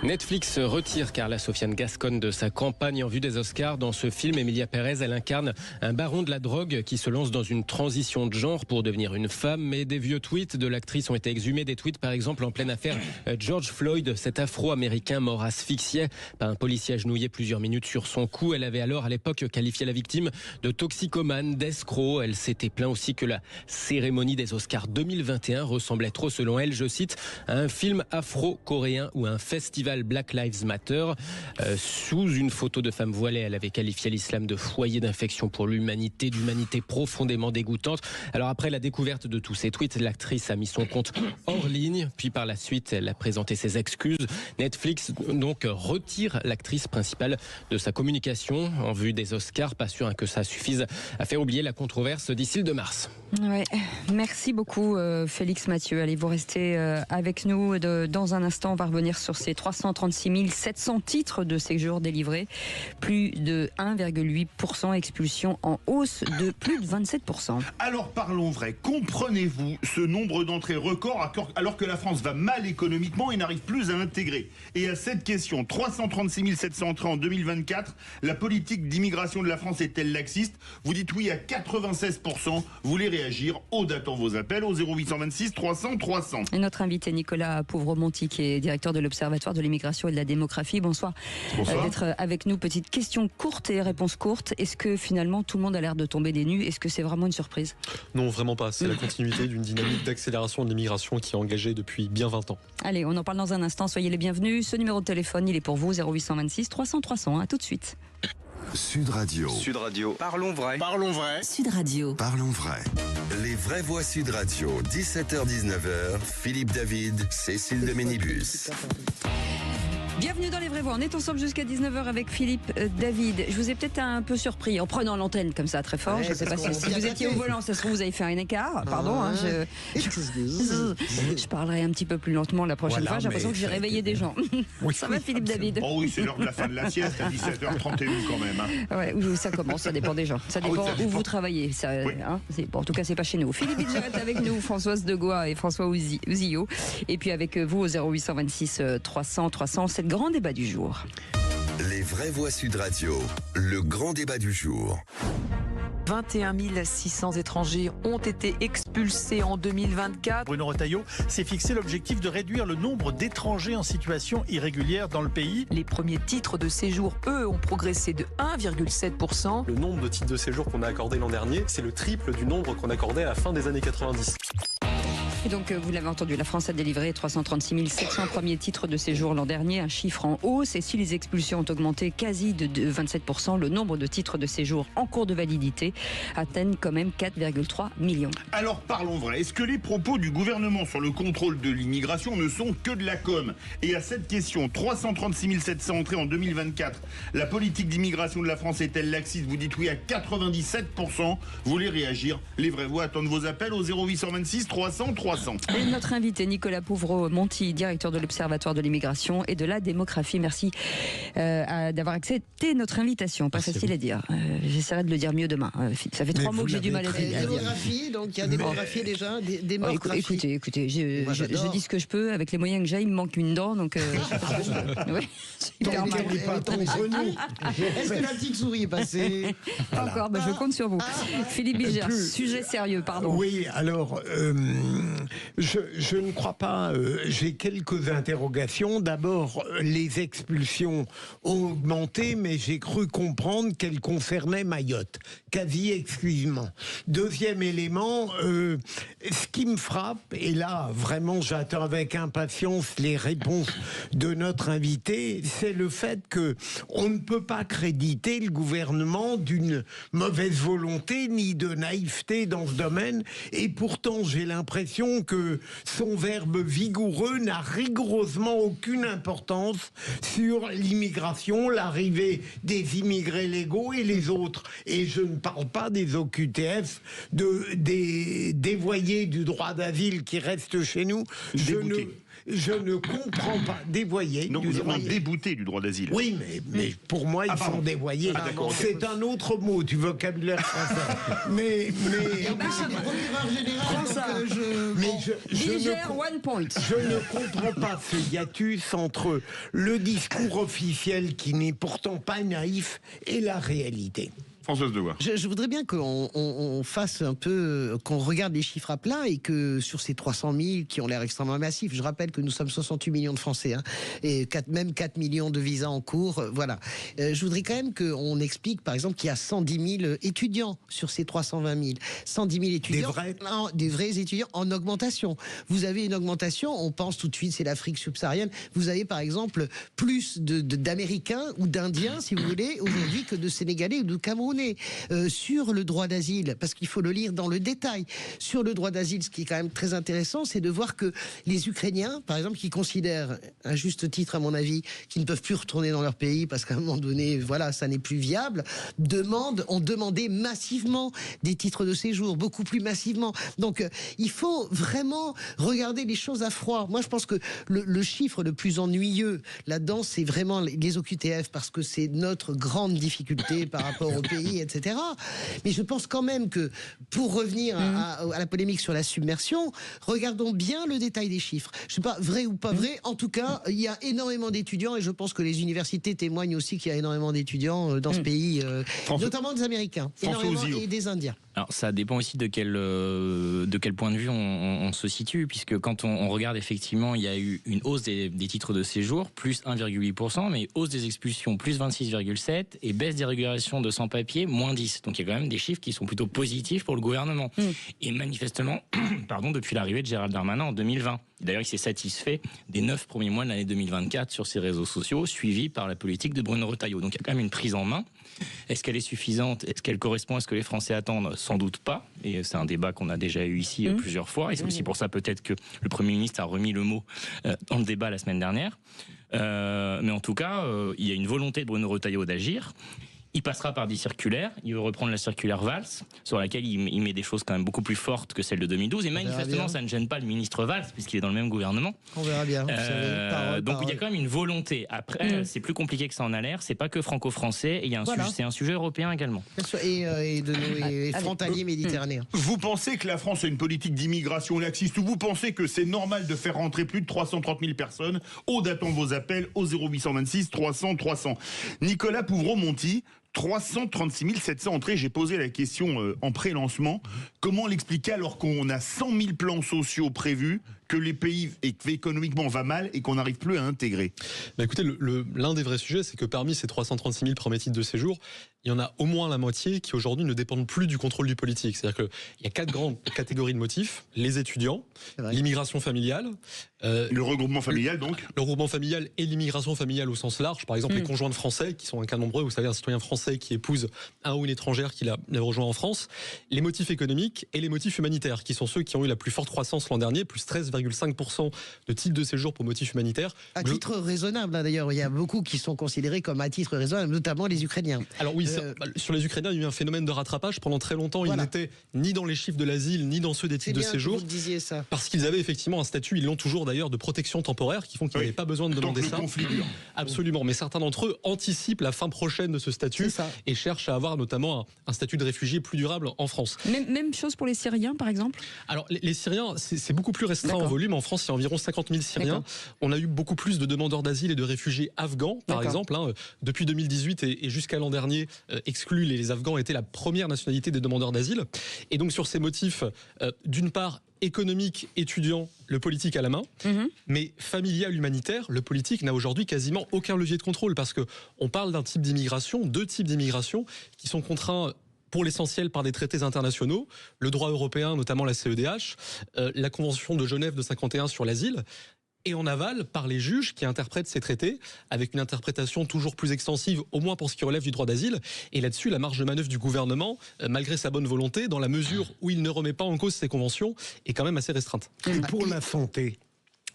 Speaker 8: Netflix retire Carla Sofiane Gascon de sa campagne en vue des Oscars. Dans ce film, Emilia Pérez, elle incarne un baron de la drogue qui se lance dans une transition de genre pour devenir une femme. Mais des vieux tweets de l'actrice ont été exhumés. Des tweets, par exemple, en pleine affaire George Floyd, cet Afro-Américain mort asphyxié par un policier agenouillé plusieurs minutes sur son cou. Elle avait alors, à l'époque, qualifié la victime de toxicomane, d'escroc. Elle s'était plaint aussi que la cérémonie des Oscars 2021 ressemblait trop, selon elle, je cite, à un film afro-coréen ou à un festival Black Lives Matter. Sous une photo de femme voilée, elle avait qualifié l'islam de foyer d'infection pour l'humanité, d'humanité profondément dégoûtante. Alors après la découverte de tous ces tweets, l'actrice a mis son compte hors ligne, puis par la suite, elle a présenté ses excuses. Netflix donc retire l'actrice principale de sa communication en vue des Oscars. Pas sûr que ça suffise à faire oublier la controverse d'ici le 2 mars.
Speaker 2: Ouais. Merci beaucoup Félix Mathieu. Allez, vous restez avec nous. Dans un instant, on va revenir sur ces 336 700 titres de séjour délivrés. Plus de 1,8%, expulsion en hausse de plus de 27%.
Speaker 3: Alors parlons vrai, comprenez-vous ce nombre d'entrées record alors que la France va mal économiquement et n'arrive plus à intégrer? Et à cette question, 336 700 entrées en 2024, la politique d'immigration de la France est-elle laxiste? Vous dites oui à 96%, vous voulez réagir, Aude attend vos appels au 0826 300 300.
Speaker 2: Et notre invité Nicolas Pouvremonti, qui est directeur de l'Observatoire de l'immigration et de la démographie. Bonsoir. D'être avec nous. Petite question courte et réponse courte. Est-ce que finalement tout le monde a l'air de tomber des nues? Est-ce que c'est vraiment une surprise?
Speaker 11: Non, vraiment pas. C'est la continuité d'une dynamique d'accélération de l'immigration qui est engagée depuis bien 20 ans.
Speaker 2: Allez, on en parle dans un instant. Soyez les bienvenus. Ce numéro de téléphone, il est pour vous, 0826 300 300. À tout de suite.
Speaker 1: Sud Radio.
Speaker 12: Sud Radio. Parlons vrai.
Speaker 3: Parlons vrai.
Speaker 2: Sud Radio.
Speaker 1: Parlons vrai. Les vraies voix Sud Radio, 17h-19h, Philippe David, Cécile de Ménibus.
Speaker 2: Bienvenue dans les vraies voix. On est ensemble jusqu'à 19h avec Philippe David. Je vous ai peut-être un peu surpris en prenant l'antenne comme ça très fort.
Speaker 4: Ouais,
Speaker 2: je ne sais pas si vous étiez au volant, ça se trouve vous avez fait un écart. Pardon, je parlerai un petit peu plus lentement la prochaine fois. J'ai l'impression que j'ai réveillé des gens. Ça va Philippe David?
Speaker 3: Oh oui, c'est l'heure de la fin de la sieste à 17h31 quand même.
Speaker 2: Ouais, oui, ça commence, ça dépend des gens. Ça dépend où vous travaillez. Ça, hein, bon, en tout cas, c'est pas chez nous. Philippe Bilger est avec nous, Françoise Degois et François Ouzillot. Et puis avec vous au 0826 300 300, c'est le grand débat du jour.
Speaker 1: Les vraies voix Sud Radio, le grand débat du jour.
Speaker 13: 21 600 étrangers ont été expulsés en 2024.
Speaker 14: Bruno Retailleau s'est fixé l'objectif de réduire le nombre d'étrangers en situation irrégulière dans le pays.
Speaker 13: Les premiers titres de séjour, eux, ont progressé de 1,7%.
Speaker 11: Le nombre de titres de séjour qu'on a accordé l'an dernier, c'est le triple du nombre qu'on accordait à la fin des années 90.
Speaker 2: Et donc, vous l'avez entendu, la France a délivré 336 700 premiers titres de séjour l'an dernier, un chiffre en hausse. Et si les expulsions ont augmenté quasi de 27%, le nombre de titres de séjour en cours de validité atteignent quand même 4,3 millions.
Speaker 3: Alors parlons vrai, est-ce que les propos du gouvernement sur le contrôle de l'immigration ne sont que de la com? Et à cette question, 336 700 entrées en 2024, la politique d'immigration de la France est-elle laxiste? Vous dites oui à 97%, vous voulez réagir, les vraies voix attendent vos appels au 0826 300 300.
Speaker 2: Et notre invité Nicolas Pouvremonti, directeur de l'Observatoire de l'immigration et de la démographie. Merci d'avoir accepté notre invitation. Pas facile à dire. J'essaierai de le dire mieux demain. Ça fait 3 mots que j'ai du mal à dire.
Speaker 4: Démographie, donc il y a démographie déjà, démographie.
Speaker 2: Écoutez, je dis ce que je peux. Avec les moyens que j'ai, il me manque une dent. Donc, ouais,
Speaker 4: est-ce que la petite souris est passée?
Speaker 2: Pas encore, je compte sur vous. Philippe Bilger, sujet sérieux, pardon.
Speaker 5: Oui, alors... Je ne crois pas. J'ai quelques interrogations. D'abord, les expulsions ont augmenté, mais j'ai cru comprendre qu'elles concernaient Mayotte, quasi exclusivement. Deuxième élément, ce qui me frappe, et là, vraiment, j'attends avec impatience les réponses de notre invité, c'est le fait que on ne peut pas créditer le gouvernement d'une mauvaise volonté ni de naïveté dans ce domaine. Et pourtant, j'ai l'impression que son verbe vigoureux n'a rigoureusement aucune importance sur l'immigration, l'arrivée des immigrés légaux et les autres. Et je ne parle pas des OQTF, des dévoyés du droit d'asile qui restent chez nous. Je ne comprends pas. Dévoyés.
Speaker 3: Donc vous êtes débouté du droit d'asile.
Speaker 5: Oui, mais pour moi, ils sont dévoyés. C'est un autre mot du vocabulaire français. mais je ne comprends pas ce hiatus entre le discours officiel qui n'est pourtant pas naïf et la réalité.
Speaker 3: Françoise Degois.
Speaker 4: Je voudrais bien qu'on fasse un peu, qu'on regarde les chiffres à plat et que sur ces 300 000 qui ont l'air extrêmement massifs, je rappelle que nous sommes 68 millions de Français, et même 4 millions de visas en cours, voilà. Je voudrais quand même qu'on explique, par exemple, qu'il y a 110 000 étudiants sur ces 320 000. 110 000 étudiants. Des vrais étudiants en augmentation. Vous avez une augmentation, on pense tout de suite, c'est l'Afrique subsaharienne. Vous avez, par exemple, plus d'Américains ou d'Indiens, si vous voulez, aujourd'hui, que de Sénégalais ou de Camerounais. Sur le droit d'asile, parce qu'il faut le lire dans le détail. Sur le droit d'asile, ce qui est quand même très intéressant, c'est de voir que les Ukrainiens, par exemple, qui considèrent, à juste titre à mon avis, qu'ils ne peuvent plus retourner dans leur pays parce qu'à un moment donné, voilà, ça n'est plus viable, ont demandé massivement des titres de séjour, beaucoup plus massivement. Donc, il faut vraiment regarder les choses à froid. Moi, je pense que le chiffre le plus ennuyeux là-dedans, c'est vraiment les OQTF, parce que c'est notre grande difficulté par rapport au pays, etc. Mais je pense quand même que, pour revenir à la polémique sur la submersion, regardons bien le détail des chiffres. Je ne sais pas, vrai ou pas vrai, en tout cas, il y a énormément d'étudiants, et je pense que les universités témoignent aussi qu'il y a énormément d'étudiants dans ce pays, notamment des Américains, et des Indiens.
Speaker 6: Alors ça dépend aussi de quel point de vue on se situe, puisque quand on regarde, effectivement, il y a eu une hausse des titres de séjour, plus 1,8%, mais hausse des expulsions, plus 26,7%, et baisse des régulations de sans-papiers, moins 10%. Donc il y a quand même des chiffres qui sont plutôt positifs pour le gouvernement. Et manifestement, depuis l'arrivée de Gérald Darmanin en 2020. D'ailleurs, il s'est satisfait des 9 premiers mois de l'année 2024 sur ses réseaux sociaux, suivi par la politique de Bruno Retailleau. Donc il y a quand même une prise en main. Est-ce qu'elle est suffisante? Est-ce qu'elle correspond à ce que les Français attendent? Sans doute pas. Et c'est un débat qu'on a déjà eu ici plusieurs fois. Et c'est aussi pour ça peut-être que le Premier ministre a remis le mot dans le débat la semaine dernière. Mais en tout cas, il y a une volonté de Bruno Retailleau d'agir. Il passera par des circulaires. Il veut reprendre la circulaire Valls, sur laquelle il met des choses quand même beaucoup plus fortes que celle de 2012. Et manifestement, ça ne gêne pas le ministre Valls, puisqu'il est dans le même gouvernement.
Speaker 4: On verra bien.
Speaker 6: Donc il y a quand même une volonté. Après, c'est plus compliqué que ça en a l'air. C'est pas que franco-français. Il y a c'est un sujet européen également.
Speaker 4: Et frontalier méditerranéen.
Speaker 3: Vous pensez que la France a une politique d'immigration laxiste, ou vous pensez que c'est normal de faire rentrer plus de 330 000 personnes? Aude attend vos appels au 0826 300 300. Nicolas Pouvreau-Monti, 336 700 entrées. J'ai posé la question en pré-lancement. Comment l'expliquer alors qu'on a 100 000 plans sociaux prévus, que les pays économiquement va mal et qu'on n'arrive plus à intégrer?
Speaker 11: Écoutez, l'un des vrais sujets, c'est que parmi ces 336 000 premiers titres de séjour, il y en a au moins la moitié qui aujourd'hui ne dépendent plus du contrôle du politique. C'est-à-dire qu'il y a 4 grandes catégories de motifs: les étudiants, l'immigration familiale,
Speaker 3: le regroupement familial, donc
Speaker 11: le regroupement familial et l'immigration familiale au sens large. Par exemple, les conjoints de Français, qui sont un cas nombreux. Vous savez, un citoyen français qui épouse un ou une étrangère qui l'a rejoint en France. Les motifs économiques et les motifs humanitaires, qui sont ceux qui ont eu la plus forte croissance l'an dernier, plus 13,5% de titres de séjour pour motifs humanitaires.
Speaker 4: À titre raisonnable, d'ailleurs. Il y a beaucoup qui sont considérés comme à titre raisonnable, notamment les Ukrainiens.
Speaker 11: Alors oui, sur les Ukrainiens, il y a eu un phénomène de rattrapage. Pendant très longtemps, ils n'étaient ni dans les chiffres de l'asile, ni dans ceux des titres de séjour.
Speaker 4: Vous disiez ça.
Speaker 11: Parce qu'ils avaient effectivement un statut, ils l'ont toujours d'ailleurs, de protection temporaire, qui font qu'ils n'avaient pas besoin de demander ça. Absolument. Mais certains d'entre eux anticipent la fin prochaine de ce statut et cherchent à avoir notamment un statut de réfugié plus durable en France.
Speaker 2: Même chose pour les Syriens, par exemple?
Speaker 11: Alors, les Syriens, c'est beaucoup plus restreint en volume, en France, il y a environ 50 000 Syriens. On a eu beaucoup plus de demandeurs d'asile et de réfugiés afghans, par exemple. Depuis 2018 et jusqu'à l'an dernier, exclus, les Afghans étaient la première nationalité des demandeurs d'asile. Et donc sur ces motifs, d'une part, économique, étudiant, le politique à la main, mais familial, humanitaire, le politique n'a aujourd'hui quasiment aucun levier de contrôle parce que on parle d'un type d'immigration, deux types d'immigration qui sont contraints pour l'essentiel par des traités internationaux, le droit européen, notamment la CEDH, la Convention de Genève de 51 sur l'asile, et en aval par les juges qui interprètent ces traités avec une interprétation toujours plus extensive, au moins pour ce qui relève du droit d'asile. Et là-dessus, la marge de manœuvre du gouvernement, malgré sa bonne volonté, dans la mesure où il ne remet pas en cause ces conventions, est quand même assez restreinte.
Speaker 5: Et pour la santé ?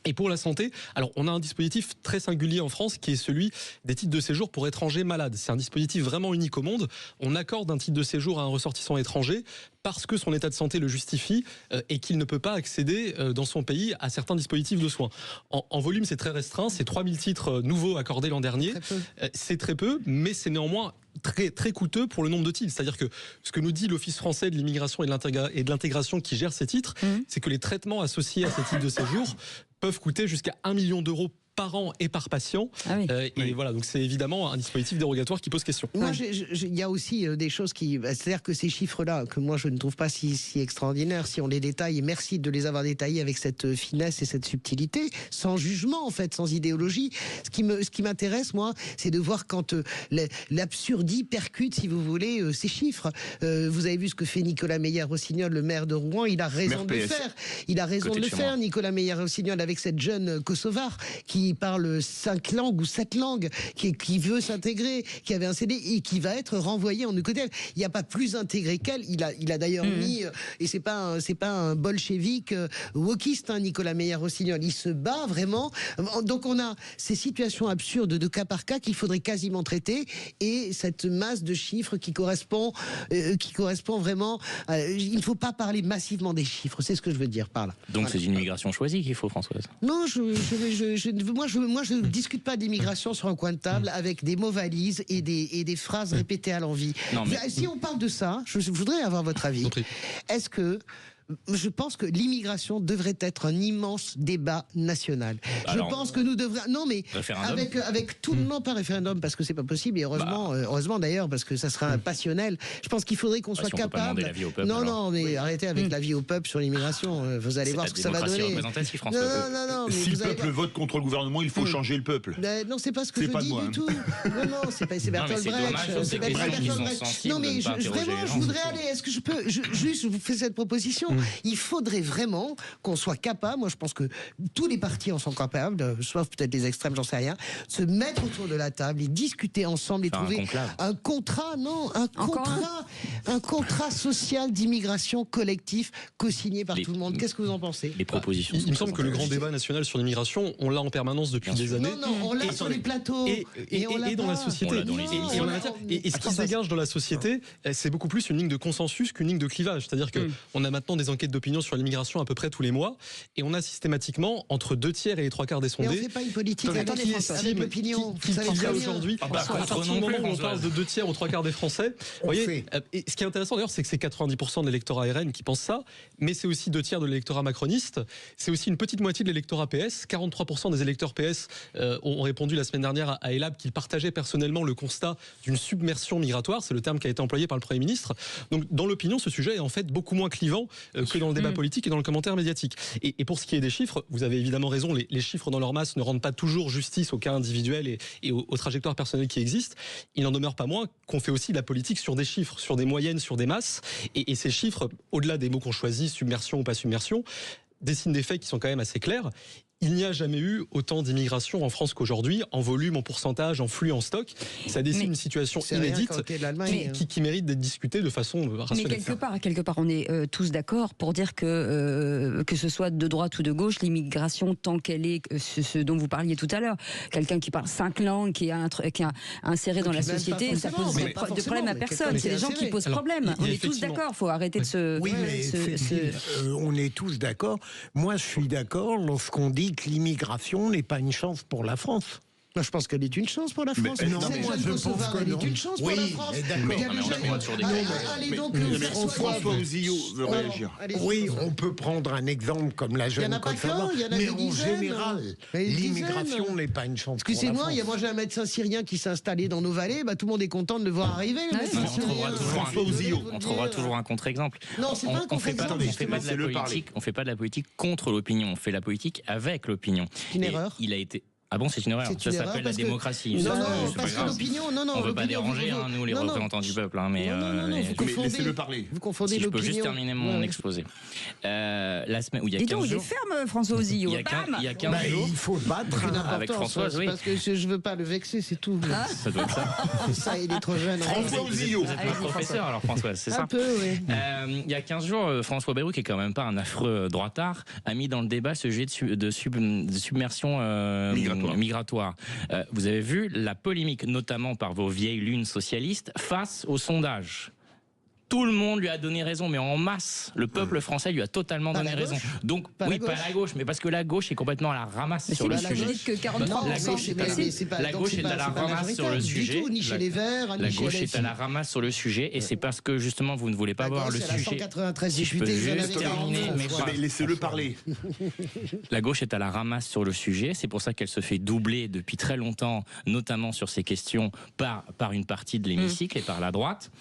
Speaker 11: Et pour la santé, alors on a un dispositif très singulier en France qui est celui des titres de séjour pour étrangers malades. C'est un dispositif vraiment unique au monde. On accorde un titre de séjour à un ressortissant étranger parce que son état de santé le justifie et qu'il ne peut pas accéder dans son pays à certains dispositifs de soins. En volume, c'est très restreint. C'est 3000 titres nouveaux accordés l'an dernier. C'est très peu, mais c'est néanmoins très, très coûteux pour le nombre de titres. C'est-à-dire que ce que nous dit l'Office français de l'immigration et de l'intégration qui gère ces titres, c'est que les traitements associés à ces titres de séjour peuvent coûter jusqu'à 1 million d'euros par an et par patient. Et voilà, donc c'est évidemment un dispositif dérogatoire qui pose question.
Speaker 4: Moi, il y a aussi des choses qui... C'est-à-dire que ces chiffres-là, que moi je ne trouve pas si extraordinaires, si on les détaille, et merci de les avoir détaillés avec cette finesse et cette subtilité, sans jugement en fait, sans idéologie. Ce qui m'intéresse, moi, c'est de voir quand l'absurdie percute, si vous voulez, ces chiffres. Vous avez vu ce que fait Nicolas Meyer-Rossignol, le maire de Rouen, il a raison de le faire. Il a raison de le faire, Nicolas Meyer-Rossignol, avec cette jeune kosovare qui parle 5 langues ou 7 langues, qui veut s'intégrer, qui avait un CD et qui va être renvoyé en Ecotel. Il n'y a pas plus intégré qu'elle. Il a d'ailleurs mis, et c'est pas un bolchevique wokiste, Nicolas Meyer-Rossignol. Il se bat vraiment. Donc on a ces situations absurdes de cas par cas qu'il faudrait quasiment traiter, et cette masse de chiffres qui correspond vraiment. Il ne faut pas parler massivement des chiffres. C'est ce que je veux dire par là.
Speaker 6: Donc c'est une immigration choisie qu'il faut, Françoise.
Speaker 4: Non, moi, je ne discute pas d'immigration sur un coin de table avec des mots valises et des phrases répétées à l'envi. Si on parle de ça, je voudrais avoir votre avis. Est-ce que... Je pense que l'immigration devrait être un immense débat national. Je pense que nous devrions... Non, mais avec tout le monde, pas référendum, parce que c'est pas possible, et heureusement d'ailleurs, parce que ça sera passionnel. Je pense qu'il faudrait qu'on soit capable... Non, mais arrêtez avec l'avis au peuple sur l'immigration. Vous allez voir ce que ça va donner. Non,
Speaker 3: si le peuple vote contre le gouvernement, il faut changer le peuple.
Speaker 4: Non, c'est pas ce que je dis du tout. Non, c'est Bertolt Brecht. Non, mais vraiment, je voudrais aller... Est-ce que je peux... Juste, je vous fais cette proposition. Il faudrait vraiment qu'on soit capable, moi je pense que tous les partis en sont capables, sauf peut-être les extrêmes, j'en sais rien, se mettre autour de la table et discuter ensemble et trouver un contrat social d'immigration collectif co-signé par tout le monde. Qu'est-ce que vous en pensez?
Speaker 6: Les propositions.
Speaker 11: Il me semble que le grand débat national sur l'immigration, on l'a en permanence depuis des années.
Speaker 4: Non, on l'a sur les plateaux.
Speaker 11: Et dans la société. Et ce qui se dégage dans la société, c'est beaucoup plus une ligne de consensus qu'une ligne de clivage. C'est-à-dire qu'on a maintenant des enquêtes d'opinion sur l'immigration à peu près tous les mois, et on a systémement entre 2 tiers et les 3 quarts des sondés.
Speaker 4: Mais on ne fait pas une politique avec l'opinion.
Speaker 11: Qu'il y a aujourd'hui, à partir du moment où on parle de 2 tiers ou 3 quarts des Français, vous voyez, et ce qui est intéressant d'ailleurs, c'est que c'est 90% de l'électorat RN qui pense ça, mais c'est aussi 2 tiers de l'électorat macroniste, c'est aussi une petite moitié de l'électorat PS. 43% des électeurs PS ont répondu la semaine dernière à Elab qu'ils partageaient personnellement le constat d'une submersion migratoire, c'est le terme qui a été employé par le Premier ministre. Donc dans l'opinion, ce sujet est en fait beaucoup moins clivant que dans le débat politique et dans le commentaire médiatique. Et pour ce qui est des chiffres, vous avez évidemment raison, les chiffres dans leur masse ne rendent pas toujours justice aux cas individuels et aux trajectoires personnelles qui existent. Il n'en demeure pas moins qu'on fait aussi de la politique sur des chiffres, sur des moyennes, sur des masses. Et ces chiffres, au-delà des mots qu'on choisit, submersion ou pas submersion, dessinent des faits qui sont quand même assez clairs. Il n'y a jamais eu autant d'immigration en France qu'aujourd'hui, en volume, en pourcentage, en flux, en stock. Ça dessine une situation inédite qui mérite d'être discutée de façon rationnelle.
Speaker 2: Mais quelque part, on est tous d'accord pour dire que ce soit de droite ou de gauche, l'immigration, tant qu'elle est ce dont vous parliez tout à l'heure, quelqu'un qui parle 5 langues, qui est inséré dans la société, ça pose de problème à personne. C'est les gens qui posent problème. On est tous d'accord, il faut arrêter de se...
Speaker 5: Oui, mais on est tous d'accord. Moi, je suis d'accord lorsqu'on dit que l'immigration n'est pas une chance pour la France.
Speaker 4: Je pense qu'elle est une chance pour la France.
Speaker 5: Mais, non, mais moi, je pense que
Speaker 4: elle est une chance pour la France. Allez donc,
Speaker 3: François Ozillot veut réagir.
Speaker 5: Oui, on peut prendre un exemple comme la jeune Kosovo, mais en général, l'immigration n'est pas une chance.
Speaker 4: Excusez-moi, moi j'ai un médecin syrien qui s'est installé dans nos vallées, tout le monde est content de le voir arriver.
Speaker 6: On trouvera toujours un contre-exemple.
Speaker 4: Non, c'est pas un contre-exemple.
Speaker 6: On fait pas de la politique contre l'opinion, on fait la politique avec l'opinion.
Speaker 4: Une erreur.
Speaker 6: Il a été... Ah bon, c'est une erreur. Ça s'appelle la démocratie.
Speaker 4: Non, parce que l'opinion,
Speaker 6: on ne veut pas déranger, nous, les représentants du peuple. Mais
Speaker 3: laissez-le parler.
Speaker 4: Vous confondez
Speaker 6: si je peux
Speaker 4: l'opinion.
Speaker 6: juste terminer mon exposé. La semaine où il y a 15 jours...
Speaker 2: il est ferme, François Ozillot.
Speaker 6: Il y a 15 jours...
Speaker 5: Il faut battre
Speaker 6: avec Françoise, oui.
Speaker 4: Parce que je veux pas le vexer, c'est tout.
Speaker 6: Ça doit être ça.
Speaker 4: Ça, il est trop jeune.
Speaker 3: François Ozillot.
Speaker 6: Vous êtes ma professeur, alors, Françoise, c'est ça?
Speaker 4: Un peu, oui.
Speaker 6: Il y a 15 jours, François Bayrou, qui est quand même pas un affreux droitard, a mis dans le débat ce sujet de submersion migratoire. Vous avez vu la polémique, notamment par vos vieilles lunes socialistes, face au sondage. Tout le monde lui a donné raison, mais en masse. Le peuple français lui a totalement donné raison. Donc, pas la gauche, mais parce que la gauche est complètement à la ramasse sur le sujet.
Speaker 2: Vous dites que 43%,
Speaker 6: la gauche est à la ramasse sur le sujet.
Speaker 4: Ni chez les Verts,
Speaker 6: la gauche est à la ramasse sur le sujet, et c'est parce que justement vous ne voulez pas voir le sujet.
Speaker 4: 193
Speaker 6: si je peux juste terminer,
Speaker 3: mais laissez-le parler.
Speaker 6: La gauche est à la ramasse sur le sujet. C'est pour ça qu'elle se fait doubler depuis très longtemps, notamment sur ces questions par une partie de l'hémicycle et par la droite.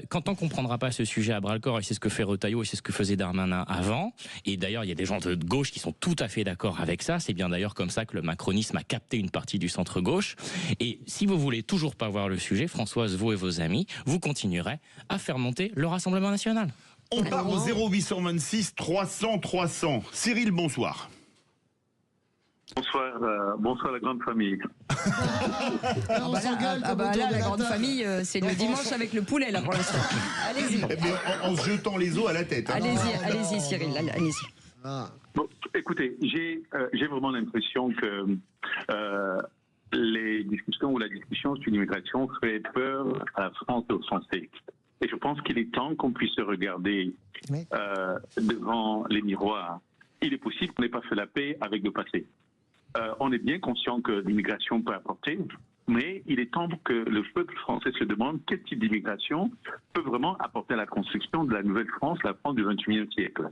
Speaker 6: Quand on comprendra pas ce sujet à bras-le-corps, et c'est ce que fait Retailleau et c'est ce que faisait Darmanin avant, et d'ailleurs il y a des gens de gauche qui sont tout à fait d'accord avec ça, c'est bien d'ailleurs comme ça que le macronisme a capté une partie du centre-gauche, et si vous voulez toujours pas voir le sujet, Françoise, vous et vos amis, vous continuerez à faire monter le Rassemblement National.
Speaker 3: On part au 0826 300 300. Cyril, bonsoir.
Speaker 7: Bonsoir la grande famille.
Speaker 2: La grande famille, c'est le dimanche avec le poulet là pour l'instant. Allez-y.
Speaker 3: En se jetant les os à la tête.
Speaker 2: Allez-y Cyril, allez-y.
Speaker 7: Bon, écoutez, j'ai vraiment l'impression que les discussions ou la discussion sur l'immigration fait peur à la France et aux Français. Et je pense qu'il est temps qu'on puisse se regarder devant les miroirs. Il est possible qu'on n'ait pas fait la paix avec le passé. On est bien conscient que l'immigration peut apporter, mais il est temps que le peuple français se demande quel type d'immigration peut vraiment apporter à la construction de la nouvelle France, la France du XXIe siècle.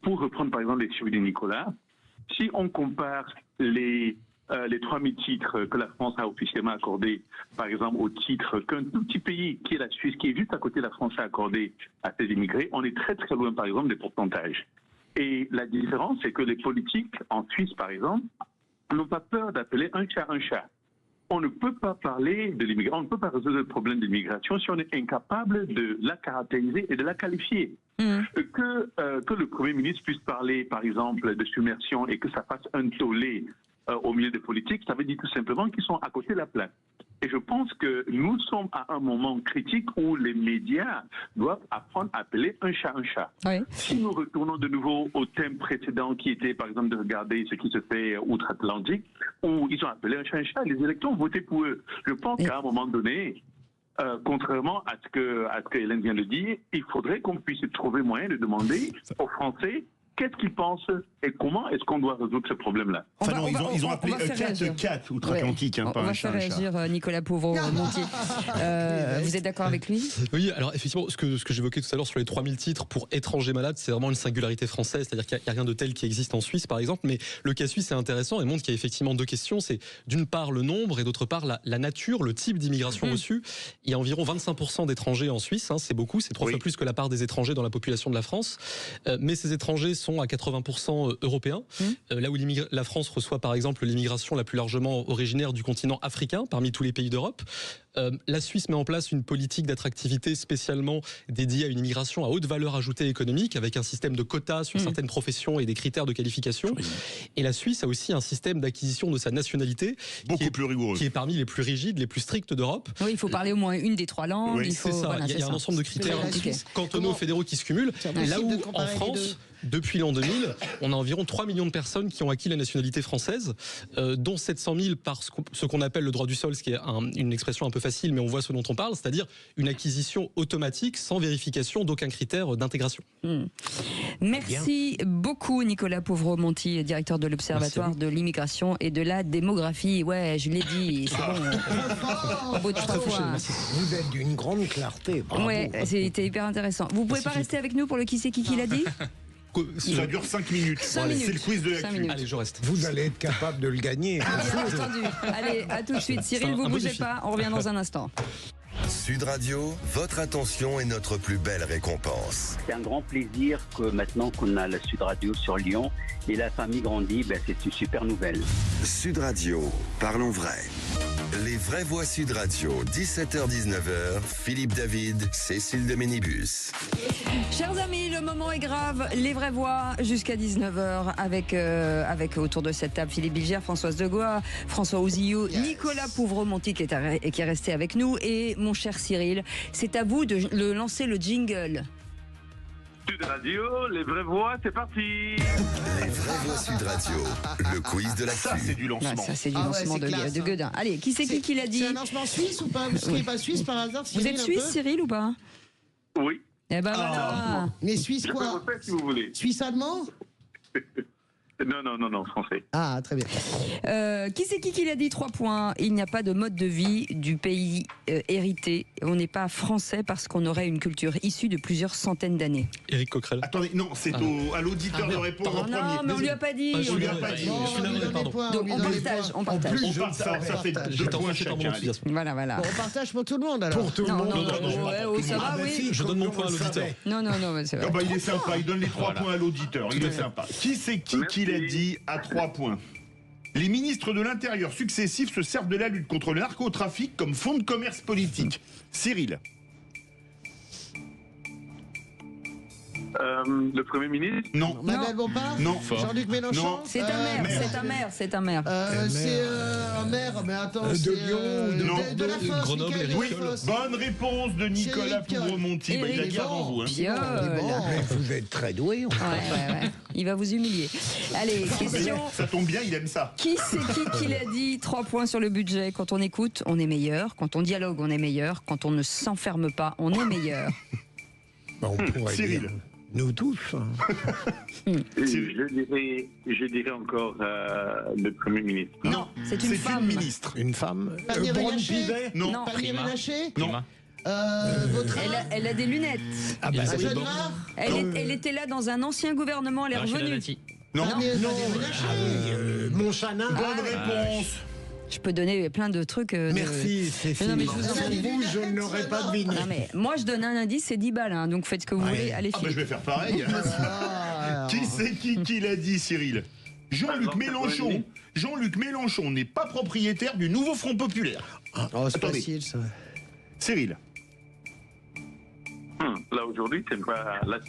Speaker 7: Pour reprendre par exemple les chiffres de Nicolas, si on compare les 3000 titres que la France a officiellement accordés, par exemple au titre qu'un tout petit pays qui est la Suisse, qui est juste à côté de la France, a accordé à ses immigrés, on est très très loin par exemple des pourcentages. Et la différence, c'est que les politiques, en Suisse par exemple, n'ont pas peur d'appeler un chat un chat. On ne peut pas parler de l'immigration, on ne peut pas résoudre le problème de l'immigration si on est incapable de la caractériser et de la qualifier. Que le Premier ministre puisse parler, par exemple, de submersion et que ça fasse un tollé au milieu des politiques, ça veut dire tout simplement qu'ils sont à côté de la plaque. Et je pense que nous sommes à un moment critique où les médias doivent apprendre à appeler un chat un chat.
Speaker 2: Oui.
Speaker 7: Si nous retournons de nouveau au thème précédent qui était par exemple de regarder ce qui se fait outre-Atlantique, où ils ont appelé un chat, les électeurs ont voté pour eux. Je pense qu'à un moment donné, contrairement à ce que Hélène vient de dire, il faudrait qu'on puisse trouver moyen de demander aux Français qu'est-ce qu'ils pensent et comment est-ce qu'on doit résoudre ce problème-là.
Speaker 3: Ils ont appelé un 4 outre-Atlantique, pas un chat.
Speaker 2: On va faire réagir Nicolas Pauvreau-Montier. Vous êtes d'accord avec lui?
Speaker 11: Oui, alors effectivement, ce que j'évoquais tout à l'heure sur les 3000 titres pour étrangers malades, c'est vraiment une singularité française, c'est-à-dire qu'il n'y a rien de tel qui existe en Suisse, par exemple, mais le cas suisse est intéressant et montre qu'il y a effectivement deux questions, c'est d'une part le nombre et d'autre part la nature, le type d'immigration reçue. Il y a environ 25% d'étrangers en Suisse, c'est beaucoup, c'est 3 fois plus que la part des étrangers dans la population de la France, mais ces étrangers sont à 80% européens, là où la France reçoit par exemple l'immigration la plus largement originaire du continent africain parmi tous les pays d'Europe. La Suisse met en place une politique d'attractivité spécialement dédiée à une immigration à haute valeur ajoutée économique avec un système de quotas sur certaines professions et des critères de qualification. Et la Suisse a aussi un système d'acquisition de sa nationalité
Speaker 3: plus rigoureux,
Speaker 11: qui est parmi les plus rigides, les plus stricts d'Europe.
Speaker 2: Oui, il faut parler au moins une des 3 langues.
Speaker 11: Oui, c'est ça. Il y a un ensemble de critères cantonaux, fédéraux qui se cumulent. Là où en France, Depuis l'an 2000, on a environ 3 millions de personnes qui ont acquis la nationalité française, dont 700 000 par ce qu'on appelle le droit du sol, ce qui est une expression un peu facile, mais on voit ce dont on parle, c'est-à-dire une acquisition automatique sans vérification d'aucun critère d'intégration.
Speaker 2: Merci beaucoup Nicolas Pouvreau-Monti, directeur de l'Observatoire de l'immigration et de la démographie. Ouais, je l'ai dit, c'est bon. Au bout de 3 fois.
Speaker 5: Vous êtes d'une grande clarté. Bravo.
Speaker 2: Ouais, c'était hyper intéressant. Vous pouvez pas rester avec nous pour le qui c'est qui l'a dit?
Speaker 3: Ça dure 5 minutes. C'est le quiz de l'actu.
Speaker 11: Allez, je reste.
Speaker 5: Vous allez être capable de le gagner.
Speaker 2: Bien entendu. Allez, à tout de suite. Cyril, vous bougez pas, on revient dans un instant.
Speaker 1: Sud Radio, votre attention est notre plus belle récompense.
Speaker 12: C'est un grand plaisir que maintenant qu'on a la Sud Radio sur Lyon et la famille grandit, c'est une super nouvelle.
Speaker 1: Sud Radio, parlons vrai. Les vraies voix Sud Radio, 17h-19h, Philippe David, Cécile de Ménibus.
Speaker 2: Chers amis, le moment est grave. Les vraies voix jusqu'à 19h avec autour de cette table Philippe Bilger, Françoise Degois, François Ouzillou, Nicolas Pouvreau-Monti qui est resté avec nous et mon cher Cyril. C'est à vous de lancer le jingle.
Speaker 7: Sud Radio, les vraies voix, c'est parti.
Speaker 1: Les vraies voix Sud Radio, le quiz de la
Speaker 3: Ça, c'est du lancement.
Speaker 2: Ça, c'est du lancement de Guedin. Allez, qui c'est qui l'a dit?
Speaker 4: C'est un lancement suisse ou pas? Vous ne seriez pas suisse par hasard, Cyril?
Speaker 2: Vous êtes suisse, Cyril, ou pas?
Speaker 7: Oui.
Speaker 2: Eh ben voilà.
Speaker 4: Mais suisse quoi?
Speaker 7: Je peux refaire si vous voulez.
Speaker 4: Suisse allemand?
Speaker 7: Non, français.
Speaker 4: Ah, très bien.
Speaker 2: Qui c'est qui l'a dit? 3 points. Il n'y a pas de mode de vie du pays hérité. On n'est pas français parce qu'on aurait une culture issue de plusieurs centaines d'années.
Speaker 11: Éric Coquerel.
Speaker 3: Attendez, non, c'est à l'auditeur de répondre en premier.
Speaker 2: Non, mais on lui a pas dit.
Speaker 3: On lui a pas dit.
Speaker 2: Donc on partage.
Speaker 3: Ça fait 2 points chacun.
Speaker 2: Voilà.
Speaker 4: Bon, on partage pour tout le monde alors.
Speaker 5: Pour tout le monde.
Speaker 2: Non, ça va, oui.
Speaker 11: Je donne mon point à l'auditeur.
Speaker 2: Non, c'est vrai.
Speaker 3: Il est sympa, il donne les 3 points à l'auditeur. Il est sympa. Qui c'est qui l'a dit à 3 points? Les ministres de l'Intérieur successifs se servent de la lutte contre le narcotrafic comme fonds de commerce politique. Cyril.
Speaker 7: Le Premier ministre?
Speaker 3: Non.
Speaker 4: Manuel Bompard?
Speaker 3: Non.
Speaker 4: Jean-Luc Mélenchon?
Speaker 3: Non.
Speaker 2: C'est un maire. C'est un maire.
Speaker 4: C'est un maire, mais attends,
Speaker 5: de Lyon
Speaker 4: de la Fosse,
Speaker 11: Grenoble,
Speaker 4: Michael
Speaker 11: Éric.
Speaker 3: Oui,
Speaker 4: Fosse.
Speaker 3: bonne réponse de Nicolas Pouvreau-Monti. Il a dit avant vous.
Speaker 2: Bien.
Speaker 5: Mais vous êtes très doué.
Speaker 2: Ouais. Il va vous humilier. Allez, question.
Speaker 3: Ça tombe bien, il aime ça.
Speaker 2: Qui c'est qui l'a dit? 3 points sur le budget. Quand on écoute, on est meilleur. Quand on dialogue, on est meilleur. Quand on ne s'enferme pas, on est meilleur.
Speaker 5: On pourrait
Speaker 3: Cyril.
Speaker 5: dire nous tous.
Speaker 7: Je dirais encore le Premier ministre.
Speaker 2: Non, c'est une femme.
Speaker 3: Une ministre.
Speaker 5: Une femme.
Speaker 4: Pannier
Speaker 5: Braun
Speaker 4: Ménaché?
Speaker 5: Pivet?
Speaker 3: Non.
Speaker 4: Pannier Ménaché?
Speaker 3: Non.
Speaker 4: Votre
Speaker 2: Elle a des lunettes.
Speaker 5: Ah bah
Speaker 11: Elisabeth
Speaker 5: c'est
Speaker 11: Borne.
Speaker 2: Elle était là dans un ancien gouvernement. Elle est
Speaker 6: Rachida
Speaker 2: revenue.
Speaker 6: Dati.
Speaker 3: Non.
Speaker 4: Pannier Ménaché?
Speaker 5: Montchanin.
Speaker 3: Bonne réponse.
Speaker 2: Je peux donner plein de trucs.
Speaker 5: Merci, Cécile.
Speaker 2: Non, mais je vous en prie.
Speaker 5: Vous, je ne l'aurais pas deviné.
Speaker 2: Non, mais moi, je donne un indice, c'est 10 balles. Hein, donc faites ce que vous voulez. Allez,
Speaker 3: Ah bah je
Speaker 2: Philippe.
Speaker 3: vais faire pareil. Qui c'est qui l'a dit, Cyril? Jean-Luc Mélenchon. Jean-Luc Mélenchon n'est pas propriétaire du nouveau Front Populaire.
Speaker 4: Oh, c'est
Speaker 3: Attendez.
Speaker 4: facile ça.
Speaker 3: Cyril.
Speaker 7: Là aujourd'hui, c'est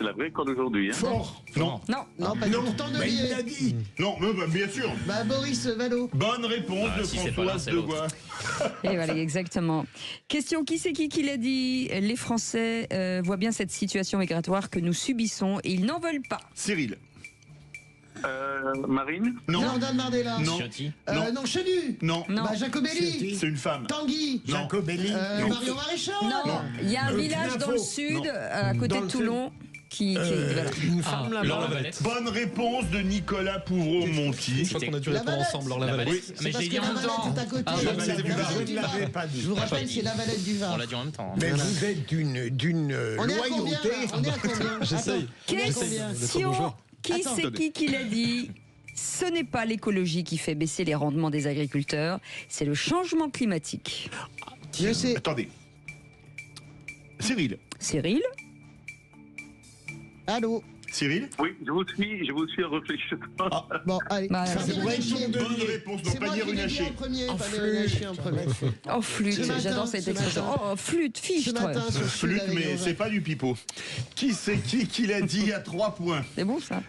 Speaker 7: la vraie école aujourd'hui. Hein.
Speaker 3: Fort. Non.
Speaker 2: Non,
Speaker 4: pas
Speaker 5: Non,
Speaker 4: pourtant
Speaker 5: mais il l'a dit.
Speaker 3: Non, mais bien sûr.
Speaker 4: Bah Boris Vallaud.
Speaker 3: Bonne réponse de
Speaker 6: si c'est pas l'un,
Speaker 3: Françoise
Speaker 6: c'est l'autre.
Speaker 3: Degois.
Speaker 2: Et voilà, exactement. Question, qui c'est qui l'a dit? Les Français voient bien cette situation migratoire que nous subissons et ils n'en veulent pas.
Speaker 3: Cyril.
Speaker 7: Marine?
Speaker 3: Non.
Speaker 4: Jordan Bardella.
Speaker 3: Non.
Speaker 6: Ciotti.
Speaker 4: Non, Chenu.
Speaker 3: Non.
Speaker 4: Bah Jacobelli.
Speaker 3: C'est une femme.
Speaker 4: Tanguy.
Speaker 3: Non.
Speaker 5: Jacobelli.
Speaker 4: Marion Maréchal.
Speaker 2: Non, il y a un village dans le
Speaker 5: Pinafo.
Speaker 2: sud,
Speaker 3: Non.
Speaker 2: à côté
Speaker 5: Dans
Speaker 2: de
Speaker 5: le
Speaker 2: Toulon, qui voilà.
Speaker 5: Une femme là-bas.
Speaker 6: Laure Lavalette.
Speaker 3: Bonne réponse de Nicolas Pouvreau-Monti.
Speaker 11: Je crois qu'on a dû répondre ensemble, Laure Lavalette.
Speaker 6: Oui,
Speaker 4: C'est
Speaker 6: mais
Speaker 4: parce
Speaker 6: je l'ai
Speaker 4: que
Speaker 6: dit en
Speaker 4: la
Speaker 6: même
Speaker 4: Valette
Speaker 6: temps.
Speaker 4: est à côté.
Speaker 11: Ah,
Speaker 4: La
Speaker 11: je
Speaker 4: Valette
Speaker 11: l'avais
Speaker 4: du
Speaker 11: dit.
Speaker 4: Var.
Speaker 5: Je ne l'avais pas dit.
Speaker 4: Je vous rappelle, c'est la Valette du Var.
Speaker 6: On l'a dit en même temps.
Speaker 5: Mais vous êtes d'une
Speaker 4: On est à combien
Speaker 5: loyauté.
Speaker 4: là? On est à combien?
Speaker 11: J'essaye.
Speaker 4: Attends, on est à
Speaker 11: J'essaye
Speaker 4: combien?
Speaker 11: d'être bon joueur.
Speaker 2: Qui
Speaker 4: Attends,
Speaker 2: c'est qui l'a dit? Ce n'est pas l'écologie qui fait baisser les rendements des agriculteurs, c'est le changement climatique.
Speaker 4: Je sais.
Speaker 3: Attendez. Cyril.
Speaker 2: Cyril?
Speaker 4: Allô.
Speaker 3: Cyril.
Speaker 7: Oui, je vous suis en réfléchissant.
Speaker 4: Bon, allez.
Speaker 2: Bah,
Speaker 4: Ça
Speaker 2: c'est
Speaker 4: pourrait être
Speaker 3: Bonne réponse, non
Speaker 4: C'est
Speaker 3: pas
Speaker 4: moi
Speaker 3: dire
Speaker 4: qui
Speaker 3: une
Speaker 4: l'ai dit
Speaker 3: hachée.
Speaker 4: en premier,
Speaker 5: En
Speaker 4: pas
Speaker 5: flûte.
Speaker 4: le lâcher en premier.
Speaker 2: Oh, flûte,
Speaker 4: Ce matin,
Speaker 2: j'adore cette
Speaker 4: ce
Speaker 2: expression.
Speaker 4: matin.
Speaker 2: Oh, flûte,
Speaker 4: Ce
Speaker 2: fichtre.
Speaker 4: matin sur Sud
Speaker 3: Flûte,
Speaker 4: avec
Speaker 3: mais
Speaker 4: Nova.
Speaker 3: c'est pas du pipeau. Qui c'est qui l'a dit à 3 points?
Speaker 2: C'est bon ça?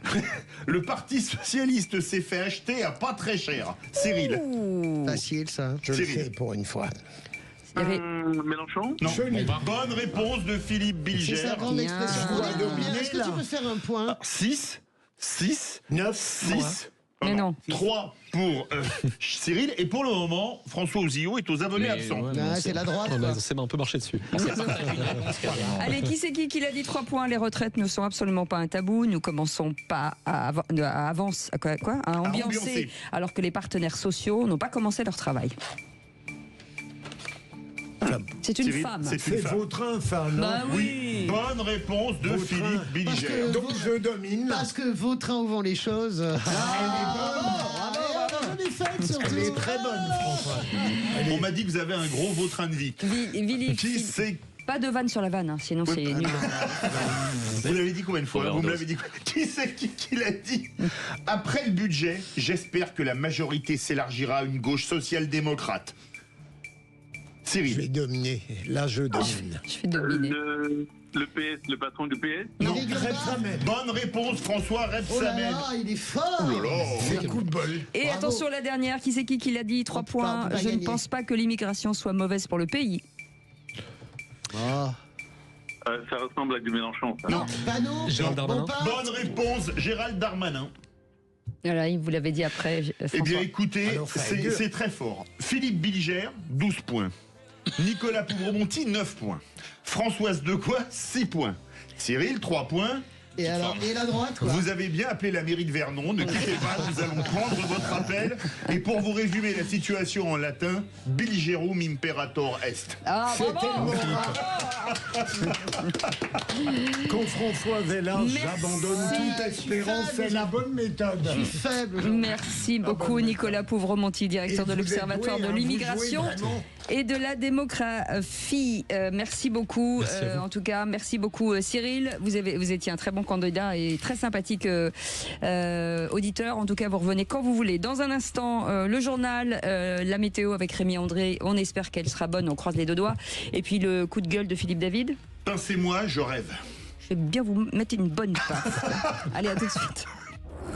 Speaker 3: Le Parti Socialiste s'est fait acheter à pas très cher. Cyril.
Speaker 2: Ouh.
Speaker 4: Facile ça.
Speaker 5: Je le
Speaker 3: Cyril.
Speaker 5: sais pour une fois.
Speaker 2: Il y avait-
Speaker 7: Mélenchon?
Speaker 3: Non. Bonne réponse de Philippe
Speaker 4: C'est
Speaker 3: Bilger.
Speaker 4: sa grande
Speaker 2: Bien.
Speaker 4: expression.
Speaker 2: Je dois
Speaker 4: Est-ce que tu peux faire un point?
Speaker 3: 6. 6,
Speaker 5: 9,
Speaker 3: 6.
Speaker 2: Mais non.
Speaker 3: 3 pour Cyril. Et pour le moment, François Ozillot est aux abonnés absents.
Speaker 4: C'est la droite.
Speaker 11: C'est un peu marché dessus.
Speaker 2: Allez, qui c'est qui l'a dit 3 points? Les retraites ne sont absolument pas un tabou. Nous commençons pas à ambiancer, alors que les partenaires sociaux n'ont pas commencé leur travail. C'est une
Speaker 3: Cyril,
Speaker 2: femme.
Speaker 3: C'est
Speaker 5: Vautrin, femme.
Speaker 2: Bah oui.
Speaker 3: Bonne réponse de
Speaker 5: Vautrin.
Speaker 3: Philippe Bilger.
Speaker 5: Donc je domine.
Speaker 4: Parce que Vautrin où vont les choses.
Speaker 5: Elle est très bonne, François.
Speaker 3: On m'a dit que vous avez un gros Vautrin de vie. Qui c'est?
Speaker 2: Pas de vanne sur la vanne, hein, sinon c'est nul.
Speaker 3: Vous l'avez dit combien de fois? Vous me l'avez dit. Qui c'est qui l'a dit? Après le budget, j'espère que la majorité s'élargira à une gauche social-démocrate. Cyril.
Speaker 5: Je vais dominer. Là, je domine.
Speaker 2: Je vais dominer.
Speaker 7: Le PS, le patron du PS?
Speaker 3: Non. Bonne réponse, François Rebsamen.
Speaker 4: Oh là là, il est fort.
Speaker 3: Oh là là.
Speaker 5: C'est un coup de bol.
Speaker 2: Et
Speaker 4: Bravo.
Speaker 2: attention, la dernière, qui c'est qui l'a dit 3 points. Je ne pense pas que l'immigration soit mauvaise pour le pays.
Speaker 7: Ça ressemble à du Mélenchon. Ça.
Speaker 2: Non.
Speaker 11: Gérald Darmanin.
Speaker 3: Bonne réponse, Gérald Darmanin.
Speaker 2: Voilà, vous l'avez dit après.
Speaker 3: Eh bien, écoutez, c'est très fort. Philippe Bilger, 12 points. Nicolas Pouvremonti, 9 points. Françoise Degois, 6 points. Cyril, 3 points.
Speaker 4: Et alors, et la droite, quoi.
Speaker 3: Vous avez bien appelé la mairie de Vernon, ne quittez pas, nous allons prendre votre appel. Et pour vous résumer la situation en latin, Bilgerum imperator est.
Speaker 2: Ah,
Speaker 5: C'est tellement Quand François est là, j'abandonne toute espérance, c'est la bonne méthode.
Speaker 4: Je suis faible.
Speaker 2: Merci beaucoup, Nicolas Pouvremonti, directeur de l'Observatoire de l'immigration et de la démographie. Merci beaucoup. En tout cas, merci beaucoup, Cyril. Vous étiez un très bon candidat et très sympathique auditeur. En tout cas, vous revenez quand vous voulez. Dans un instant, le journal, la météo avec Rémi André. On espère qu'elle sera bonne. On croise les deux doigts. Et puis le coup de gueule de Philippe David.
Speaker 3: Pincez-moi, je rêve.
Speaker 2: Je vais bien vous mettre une bonne paf. Allez, à tout de suite.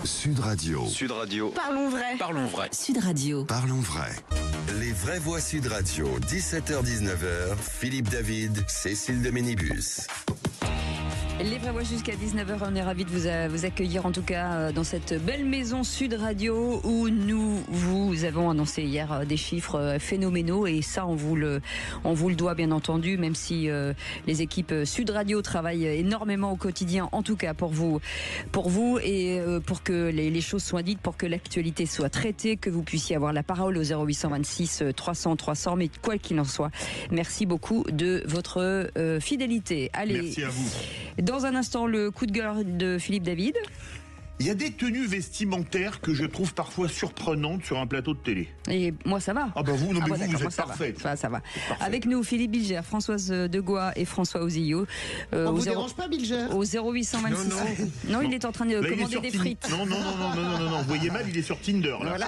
Speaker 1: Sud Radio.
Speaker 13: Parlons vrai.
Speaker 1: Parlons vrai.
Speaker 13: Sud Radio.
Speaker 1: Parlons vrai. Les vraies voix Sud Radio, 17h-19h, Philippe David, Cécile de Ménibus.
Speaker 2: Les vraies voix jusqu'à 19h, on est ravis de vous accueillir en tout cas dans cette belle maison Sud Radio où nous vous avons annoncé hier des chiffres phénoménaux et ça on vous le doit bien entendu, même si les équipes Sud Radio travaillent énormément au quotidien, en tout cas pour vous et pour que les choses soient dites, pour que l'actualité soit traitée, que vous puissiez avoir la parole au 0826 300 300, mais quoi qu'il en soit, merci beaucoup de votre fidélité. Allez.
Speaker 3: Merci à vous.
Speaker 2: Dans un instant, le coup de gueule de Philippe David.
Speaker 3: Il y a des tenues vestimentaires que je trouve parfois surprenantes sur un plateau de télé.
Speaker 2: Et moi, ça va.
Speaker 3: Ah bah vous, non mais vous êtes
Speaker 2: ça
Speaker 3: parfaite.
Speaker 2: Ça va. Avec nous, Philippe Bilger, Françoise Degois et François Ozillot.
Speaker 4: On vous dérange pas, Bilger?
Speaker 2: Au 0826. Non, il est en train de
Speaker 3: Là,
Speaker 2: commander des frites.
Speaker 3: Non. Vous voyez mal, il est sur Tinder. Là.
Speaker 2: Voilà.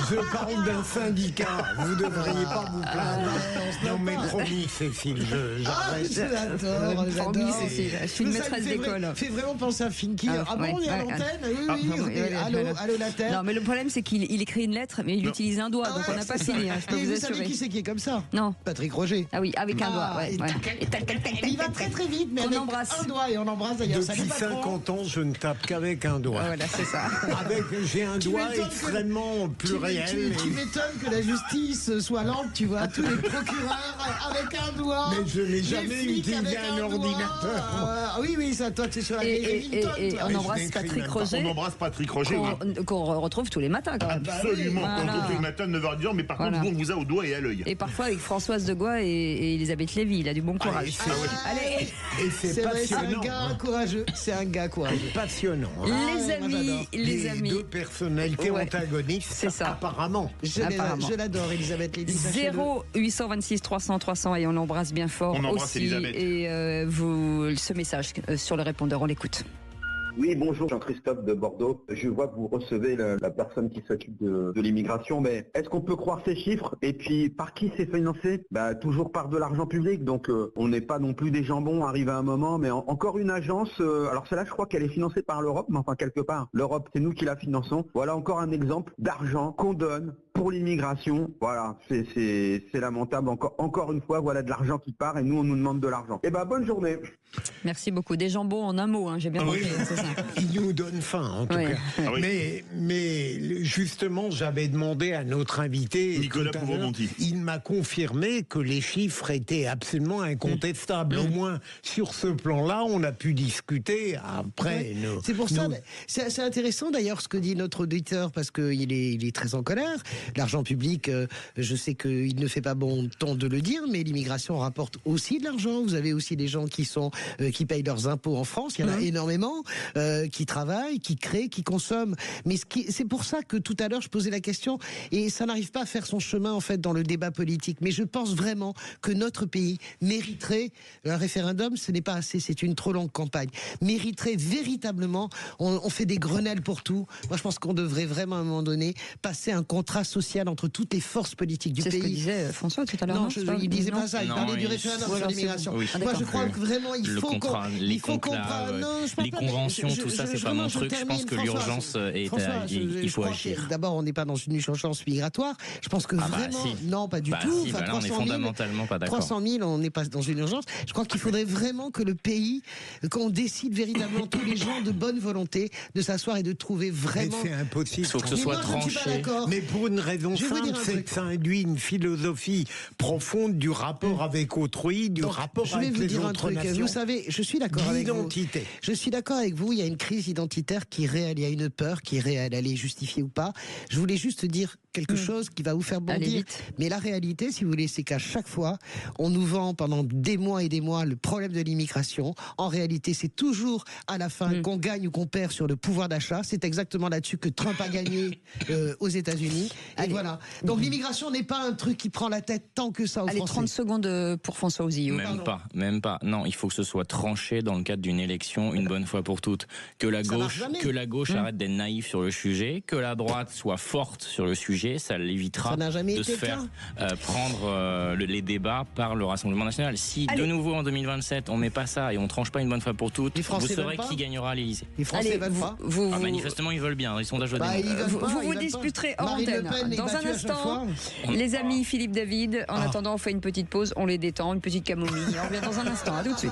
Speaker 5: Je parle d'un syndicat. Vous ne devriez pas vous plaindre. Non mais promis, Cécile, j'arrête.
Speaker 2: Promis, Cécile. Je suis une maîtresse d'école.
Speaker 4: Fait vraiment penser à Finky. Bon, on est à l'antenne. Oui. Allô, la Terre.
Speaker 2: Non, mais le problème, c'est qu'il écrit une lettre, mais il utilise un doigt, donc on n'a pas fini. Je peux vous assurer.
Speaker 4: Savez qui c'est qui est comme ça?
Speaker 2: Non.
Speaker 4: Patrick Roger.
Speaker 2: Ah oui, avec un doigt.
Speaker 4: Il va très vite, mais avec un doigt et on embrasse d'ailleurs.
Speaker 5: Depuis 50 ans, je ne tape qu'avec un doigt.
Speaker 2: Voilà, c'est ça.
Speaker 5: J'ai un doigt extrêmement pluriel.
Speaker 4: Tu m'étonnes que la justice soit lente, tu vois. Tous les procureurs avec un doigt.
Speaker 5: Mais je n'ai jamais utilisé un ordinateur.
Speaker 4: Oui, ça, toi, tu es sur la
Speaker 2: et on embrasse Patrick Roger.
Speaker 3: On embrasse Patrick Roger.
Speaker 2: Qu'on retrouve tous les matins quand même.
Speaker 3: Absolument, on retrouve tous les matins de 9h10, mais par contre, vous, on vous a au doigt et à l'œil.
Speaker 2: Et parfois avec Françoise Degois et Elisabeth Lévy, il a du bon courage.
Speaker 5: Allez, et c'est passionnant.
Speaker 4: C'est un gars courageux.
Speaker 5: Passionnant.
Speaker 2: Les amis.
Speaker 5: Deux personnalités antagonistes.
Speaker 2: C'est ça.
Speaker 5: Apparemment.
Speaker 4: Je l'adore, Elisabeth Lévy.
Speaker 2: 0826 300 300 et on l'embrasse bien fort.
Speaker 3: On embrasse
Speaker 2: aussi.
Speaker 3: Elisabeth.
Speaker 2: Et ce message sur le répondeur, on l'écoute.
Speaker 15: Oui, bonjour, Jean-Christophe de Bordeaux. Je vois que vous recevez la personne qui s'occupe de l'immigration, mais est-ce qu'on peut croire ces chiffres? Et puis, par qui c'est financé? Toujours par de l'argent public, donc on n'est pas non plus des jambons, arrive à un moment, mais encore une agence, alors celle-là, je crois qu'elle est financée par l'Europe, mais enfin, quelque part, l'Europe, c'est nous qui la finançons. Voilà encore un exemple d'argent qu'on donne pour l'immigration. Voilà, c'est lamentable. Encore une fois, voilà de l'argent qui part et nous on nous demande de l'argent. Eh ben bonne journée.
Speaker 2: Merci beaucoup. Des jambons en un mot, hein, j'ai bien compris. C'est ça.
Speaker 5: Il nous donne faim, en tout cas.
Speaker 3: Ah oui.
Speaker 5: Mais justement, j'avais demandé à notre invité,
Speaker 3: Nicolas Pouvremont-Monti.
Speaker 5: il m'a confirmé que les chiffres étaient absolument incontestables. Au moins, sur ce plan-là, on a pu discuter après.
Speaker 4: C'est pour ça, c'est intéressant d'ailleurs ce que dit notre auditeur, parce qu'il est très en colère. L'argent public, je sais qu'il ne fait pas bon ton de le dire, mais l'immigration rapporte aussi de l'argent. Vous avez aussi des gens qui payent leurs impôts en France, il y en a énormément, qui travaillent, qui créent, qui consomment. Mais c'est pour ça que tout à l'heure je posais la question, et ça n'arrive pas à faire son chemin en fait dans le débat politique. Mais je pense vraiment que notre pays mériterait un référendum. Ce n'est pas assez, c'est une trop longue campagne. Mériterait véritablement. On fait des Grenelles pour tout. Moi, je pense qu'on devrait vraiment à un moment donné passer un contrat social entre toutes les forces politiques du pays.
Speaker 2: C'est ce que disait François tout à l'heure.
Speaker 4: Non, il disait pas ça. Il parlait du référendum sur l'immigration. Moi, je crois que vraiment il faut qu'on
Speaker 6: les conventions, tout ça, c'est pas mon truc. Je pense que l'urgence est il faut agir.
Speaker 4: D'abord, on n'est pas dans une urgence migratoire. Je pense que vraiment, non, pas du tout.
Speaker 6: Enfin, là, on est fondamentalement pas d'accord.
Speaker 4: 300 000, on n'est pas dans une urgence. Je crois qu'il faudrait vraiment que le pays, qu'on décide véritablement tous les gens de bonne volonté de s'asseoir et de trouver vraiment.
Speaker 5: Mais c'est impossible.
Speaker 6: Il faut que ce soit tranché.
Speaker 5: Mais pour une raison simple, c'est que ça induit une philosophie profonde du rapport avec autrui, du rapport avec les autres nations.
Speaker 4: Vous savez, je suis d'accord avec vous. Je suis d'accord avec vous. Il y a une crise identitaire qui est réelle. Il y a une peur qui est réelle. Elle est justifiée ou pas. Je voulais juste dire quelque chose qui va vous faire bondir. Mais la réalité, si vous voulez, c'est qu'à chaque fois, on nous vend pendant des mois et des mois le problème de l'immigration. En réalité, c'est toujours à la fin qu'on gagne ou qu'on perd sur le pouvoir d'achat. C'est exactement là-dessus que Trump a gagné aux États-Unis. Et voilà. Donc l'immigration n'est pas un truc qui prend la tête tant que ça aux Français.
Speaker 2: 30 secondes pour François Ozio.
Speaker 6: Même pas. Non, il faut que ce soit tranché dans le cadre d'une élection une bonne fois pour toutes. Que la gauche arrête d'être naïve sur le sujet, que la droite soit forte sur le sujet, ça l'évitera de se faire prendre les débats par le Rassemblement national. Si de nouveau en 2027 on met pas ça et on tranche pas une bonne fois pour toutes, vous saurez qui gagnera à l'Élysée.
Speaker 4: Les Français veulent pas.
Speaker 6: Manifestement ils veulent bien. Les sondages le démontrent.
Speaker 2: Vous disputerez hors antenne. Dans un instant, les amis Philippe David. En attendant, on fait une petite pause, on les détend, une petite camomille. On revient dans un instant. À tout de suite.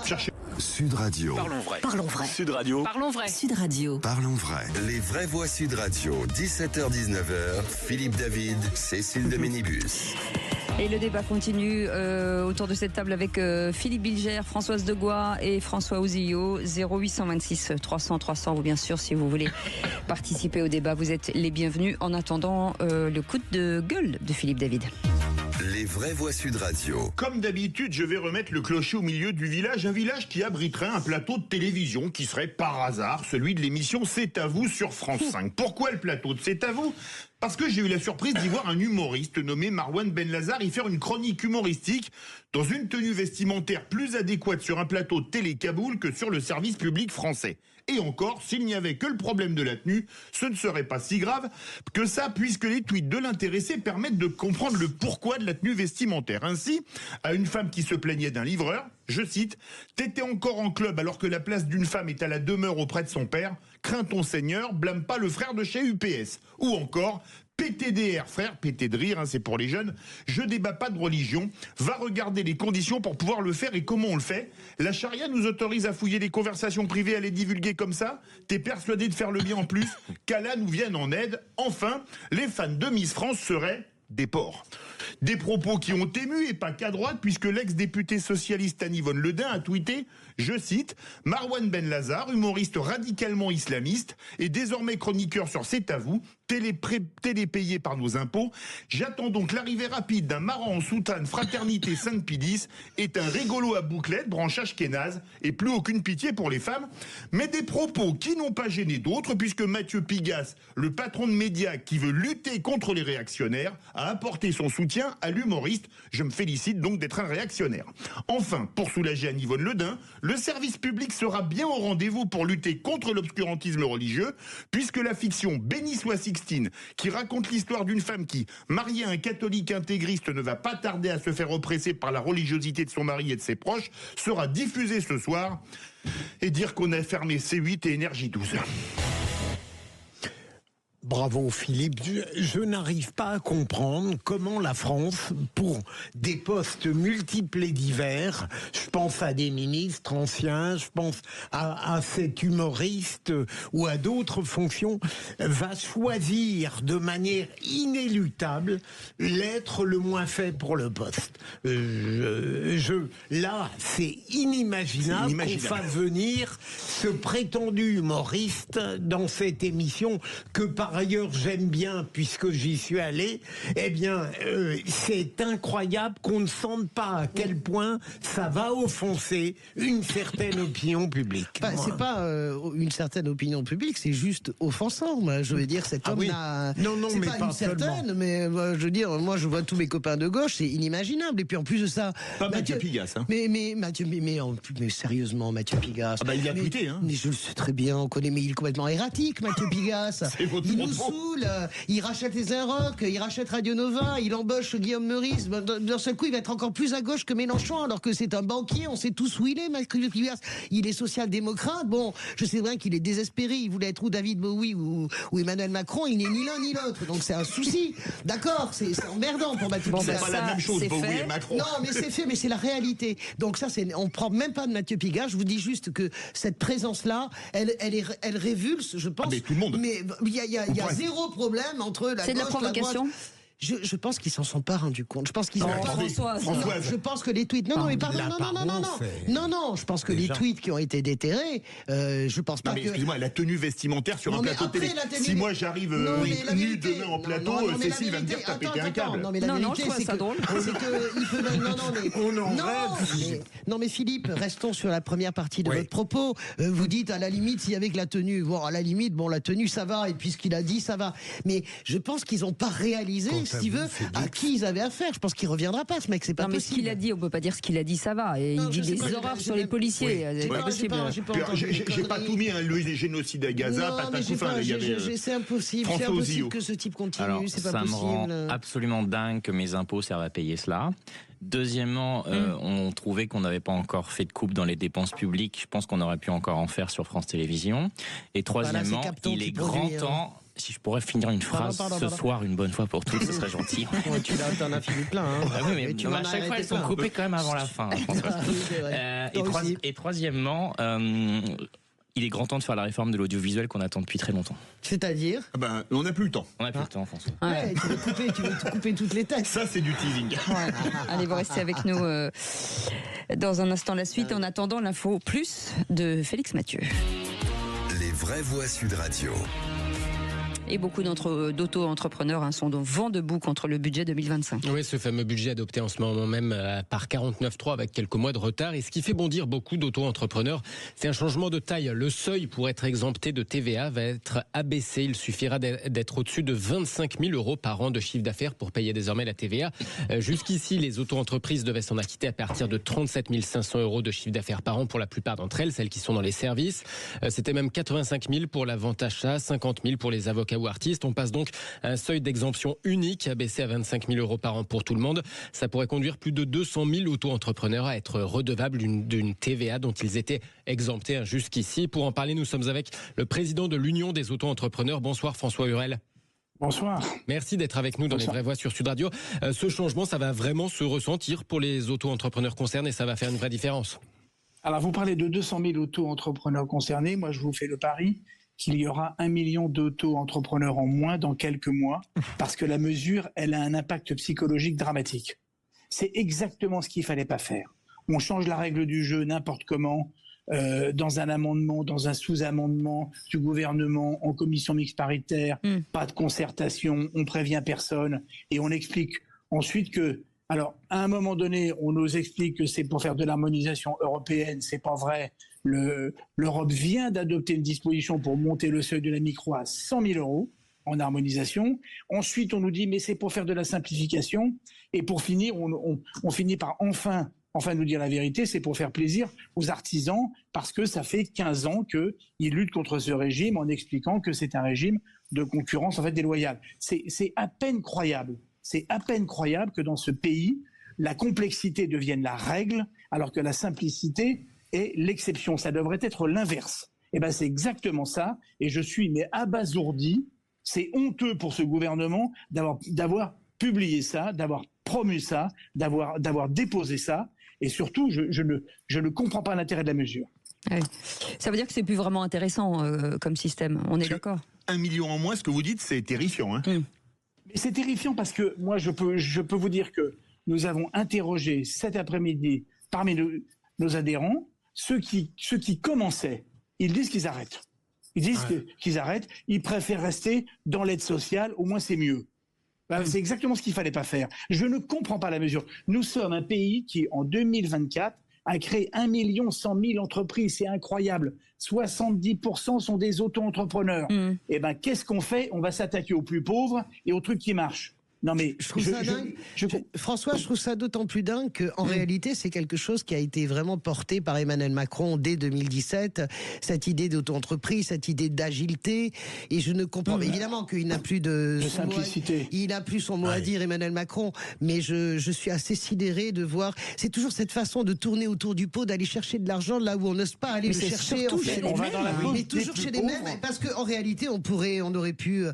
Speaker 1: Sud Radio.
Speaker 13: Parlons vrai. Parlons vrai.
Speaker 1: Sud Radio.
Speaker 13: Parlons vrai. Sud Radio.
Speaker 1: Parlons vrai. Les vraies voix Sud Radio. 17h-19h. Philippe David, Cécile de Ménibus.
Speaker 2: Et le débat continue autour de cette table avec Philippe Bilger, Françoise Degois et François Ozio. 0826 300 300. Vous, bien sûr, si vous voulez participer au débat, vous êtes les bienvenus. En attendant, le coup de gueule de Philippe David.
Speaker 1: Les vraies voix Sud Radio.
Speaker 3: Comme d'habitude, je vais remettre le clocher au milieu du village. Un village qui abriterait un plateau de télévision qui serait par hasard celui de l'émission C'est à vous sur France 5. Pourquoi le plateau de C'est à vous ? Parce que j'ai eu la surprise d'y voir un humoriste nommé Marouane Benlazar y faire une chronique humoristique dans une tenue vestimentaire plus adéquate sur un plateau de télé Kaboul que sur le service public français. Et encore, s'il n'y avait que le problème de la tenue, ce ne serait pas si grave que ça, puisque les tweets de l'intéressé permettent de comprendre le pourquoi de la tenue vestimentaire. Ainsi, à une femme qui se plaignait d'un livreur, je cite, « T'étais encore en club alors que la place d'une femme est à la demeure auprès de son père. Crains ton Seigneur, blâme pas le frère de chez UPS. » Ou encore, PTDR, frère, pété de rire, c'est pour les jeunes, je débat pas de religion, va regarder les conditions pour pouvoir le faire et comment on le fait. La charia nous autorise à fouiller les conversations privées, à les divulguer comme ça. T'es persuadé de faire le bien en plus, qu'Allah nous vienne en aide. Enfin, les fans de Miss France seraient des porcs. Des propos qui ont ému et pas qu'à droite, puisque l'ex-député socialiste Anne-Yvonne Le Dain a tweeté, je cite, « Marouane Benlazar, humoriste radicalement islamiste, et désormais chroniqueur sur C'est à vous, télépayé par nos impôts. J'attends donc l'arrivée rapide d'un marrant en soutane fraternité 5P10 est un rigolo à bouclette, branche ashkénaze, et plus aucune pitié pour les femmes. » Mais des propos qui n'ont pas gêné d'autres, puisque Mathieu Pigasse, le patron de médias qui veut lutter contre les réactionnaires, a apporté son soutien à l'humoriste. Je me félicite donc d'être un réactionnaire. Enfin, pour soulager Anne-Yvonne Le Dain, le service public sera bien au rendez-vous pour lutter contre l'obscurantisme religieux, puisque la fiction Béni soit Sixtine, qui raconte l'histoire d'une femme qui, mariée à un catholique intégriste, ne va pas tarder à se faire oppresser par la religiosité de son mari et de ses proches, sera diffusée ce soir. Et dire qu'on a fermé C8 et Énergie 12.
Speaker 5: Bravo Philippe. Je n'arrive pas à comprendre comment la France, pour des postes multiples et divers, je pense à des ministres anciens, je pense à cet humoriste ou à d'autres fonctions, va choisir de manière inéluctable l'être le moins fait pour le poste. Là, c'est inimaginable qu'on fasse venir ce prétendu humoriste dans cette émission que par ailleurs j'aime bien puisque j'y suis allé. Eh bien, c'est incroyable qu'on ne sente pas à quel point ça va offenser une certaine opinion publique.
Speaker 4: C'est pas une certaine opinion publique, c'est juste offensant. Moi, je veux dire, cet homme n'a.
Speaker 5: Non,
Speaker 4: c'est
Speaker 5: mais
Speaker 4: pas
Speaker 5: pas
Speaker 4: une certaine,
Speaker 5: seulement.
Speaker 4: mais je veux dire, moi, je vois tous mes copains de gauche, c'est inimaginable. Et puis en plus de ça,
Speaker 3: pas Mathieu Pigasse, hein.
Speaker 4: Mais sérieusement, Mathieu Pigasse.
Speaker 3: Il a tweeté, hein.
Speaker 4: Mais je le sais très bien, on connaît, mais il est complètement erratique, Mathieu Pigasse. Il nous saoule, il rachète les Inrocks, il rachète Radio Nova, il embauche Guillaume Meurice. D'un seul coup, il va être encore plus à gauche que Mélenchon, alors que c'est un banquier, on sait tous où il est, Mathieu Pigasse. Il est social-démocrate. Bon, je sais bien qu'il est désespéré, il voulait être ou David Bowie ou Emmanuel Macron, il n'est ni l'un ni l'autre, donc c'est un souci. D'accord, c'est emmerdant pour Mathieu Pigasse.
Speaker 3: C'est pas la même chose, Bowie et Macron.
Speaker 4: Non, mais c'est fait, mais c'est la réalité. Donc ça, on prend même pas de Mathieu Pigasse. Je vous dis juste que cette présence-là, elle révulse, je pense.
Speaker 3: Mais tout le monde.
Speaker 4: Mais il y a zéro problème entre la gauche,
Speaker 2: c'est de la provocation.
Speaker 4: la droite. Je pense qu'ils s'en sont pas rendus compte. Je pense qu'ils ont pas.
Speaker 2: François.
Speaker 4: Je pense que les tweets. Non, mais pardon. Non. Je pense que les tweets qui ont été déterrés. Je pense pas que.
Speaker 3: Excusez-moi, la tenue vestimentaire sur un plateau télé. Si moi j'arrive nu demain en plateau, Cécile va me dire t'as pété un câble.
Speaker 4: Non, mais la vérité, c'est ça drôle. Non, mais Philippe, restons sur la première partie de votre propos. Vous dites à la limite s'il y avait que la tenue. Bon, à la limite, la tenue ça va. Et puis ce qu'il a dit, ça va. Mais je pense qu'ils n'ont pas réalisé. S'il veut, à qui ils avaient affaire. Je pense qu'il reviendra pas, ce mec, c'est pas possible.
Speaker 2: Mais ce qu'il a dit, on peut pas dire ce qu'il a dit, ça va. Et il dit des horreurs sur les policiers. C'est pas possible.
Speaker 3: J'ai pas tout mis, le génocide à Gaza,
Speaker 4: c'est impossible. C'est impossible que ce type continue.
Speaker 6: Alors,
Speaker 4: c'est pas
Speaker 6: ça
Speaker 4: possible.
Speaker 6: me rend absolument dingue que mes impôts servent à payer cela. Deuxièmement, on trouvait qu'on n'avait pas encore fait de coupe dans les dépenses publiques. Je pense qu'on aurait pu encore en faire sur France Télévisions. Et troisièmement, il est grand temps. Si je pourrais finir une phrase ce soir, une bonne fois pour toutes, ce serait gentil.
Speaker 4: T'en as fini plein. Hein.
Speaker 6: Ah oui, mais à chaque fois, elles sont coupées quand même avant la fin. Et troisièmement, il est grand temps de faire la réforme de l'audiovisuel qu'on attend depuis très longtemps.
Speaker 4: C'est-à-dire
Speaker 3: on n'a plus le temps.
Speaker 6: On n'a plus le temps, François.
Speaker 4: Ouais, tu veux couper toutes les têtes.
Speaker 3: Ça, c'est du teasing.
Speaker 2: Ouais. Allez, vous restez avec nous dans un instant la suite. En attendant, l'info plus de Félix Mathieu.
Speaker 1: Les vraies voix Sud Radio.
Speaker 2: Et beaucoup d'auto-entrepreneurs sont donc vent debout contre le budget 2025.
Speaker 8: Oui, ce fameux budget adopté en ce moment même par 49.3 avec quelques mois de retard. Et ce qui fait bondir beaucoup d'auto-entrepreneurs, c'est un changement de taille. Le seuil pour être exempté de TVA va être abaissé. Il suffira d'être au-dessus de 25 000 euros par an de chiffre d'affaires pour payer désormais la TVA. Jusqu'ici, les auto-entreprises devaient s'en acquitter à partir de 37 500 euros de chiffre d'affaires par an pour la plupart d'entre elles, celles qui sont dans les services. C'était même 85 000 pour la vente achat, 50 000 pour les avocats ou artistes. On passe donc à un seuil d'exemption unique abaissé à 25 000 euros par an pour tout le monde. Ça pourrait conduire plus de 200 000 auto-entrepreneurs à être redevables d'une TVA dont ils étaient exemptés jusqu'ici. Pour en parler, nous sommes avec le président de l'Union des auto-entrepreneurs. Bonsoir François Hurel.
Speaker 16: Bonsoir.
Speaker 8: Merci d'être avec nous dans Les Vraies Voix sur Sud Radio. Ce changement, ça va vraiment se ressentir pour les auto-entrepreneurs concernés, ça va faire une vraie différence.
Speaker 16: Alors vous parlez de 200 000 auto-entrepreneurs concernés. Moi, je vous fais le pari qu'il y aura 1 million d'auto-entrepreneurs en moins dans quelques mois, parce que la mesure, elle a un impact psychologique dramatique. C'est exactement ce qu'il fallait pas faire. On change la règle du jeu n'importe comment, dans un amendement, dans un sous-amendement du gouvernement, en commission mixte paritaire, pas de concertation, on prévient personne, et on explique ensuite que, alors, à un moment donné, on nous explique que c'est pour faire de l'harmonisation européenne, c'est pas vrai. L'Europe vient d'adopter une disposition pour monter le seuil de la micro à 100 000 euros en harmonisation. Ensuite, on nous dit mais c'est pour faire de la simplification. Et pour finir, on finit par enfin nous dire la vérité, c'est pour faire plaisir aux artisans parce que ça fait 15 ans qu'ils luttent contre ce régime en expliquant que c'est un régime de concurrence en fait déloyale. C'est à peine croyable. C'est à peine croyable que dans ce pays, la complexité devienne la règle alors que la simplicité est l'exception. Ça devrait être l'inverse. Et ben c'est exactement ça. Et je suis abasourdi C'est honteux pour ce gouvernement d'avoir publié ça, d'avoir promu ça, d'avoir déposé ça. Et surtout, je ne comprends pas l'intérêt de la mesure.
Speaker 2: Ouais. Ça veut dire que c'est plus vraiment intéressant comme système. On est d'accord.
Speaker 3: 1 million en moins, ce que vous dites, c'est terrifiant. Hein.
Speaker 16: Mais c'est terrifiant parce que moi, je peux vous dire que nous avons interrogé cet après-midi parmi nos adhérents, ceux qui commençaient, ils disent qu'ils arrêtent. Ils disent qu'ils arrêtent, ils préfèrent rester dans l'aide sociale, au moins c'est mieux. C'est exactement ce qu'il fallait pas faire. Je ne comprends pas la mesure. Nous sommes un pays qui, en 2024, a créé 1 100 000 entreprises. C'est incroyable. 70% sont des auto-entrepreneurs. Eh ben, qu'est-ce qu'on fait? On va s'attaquer aux plus pauvres et aux trucs qui marchent. Non mais
Speaker 4: je trouve ça dingue. François, je trouve ça d'autant plus dingue qu'en réalité, c'est quelque chose qui a été vraiment porté par Emmanuel Macron dès 2017. Cette idée d'auto-entreprise, cette idée d'agilité. Et je ne comprends évidemment qu'il n'a plus de
Speaker 16: simplicité.
Speaker 4: Il n'a plus son mot à dire, Emmanuel Macron. Mais je suis assez sidéré de voir. C'est toujours cette façon de tourner autour du pot, d'aller chercher de l'argent là où on n'ose pas aller le chercher. Mais toujours chez les mêmes. Parce qu'en réalité, on aurait pu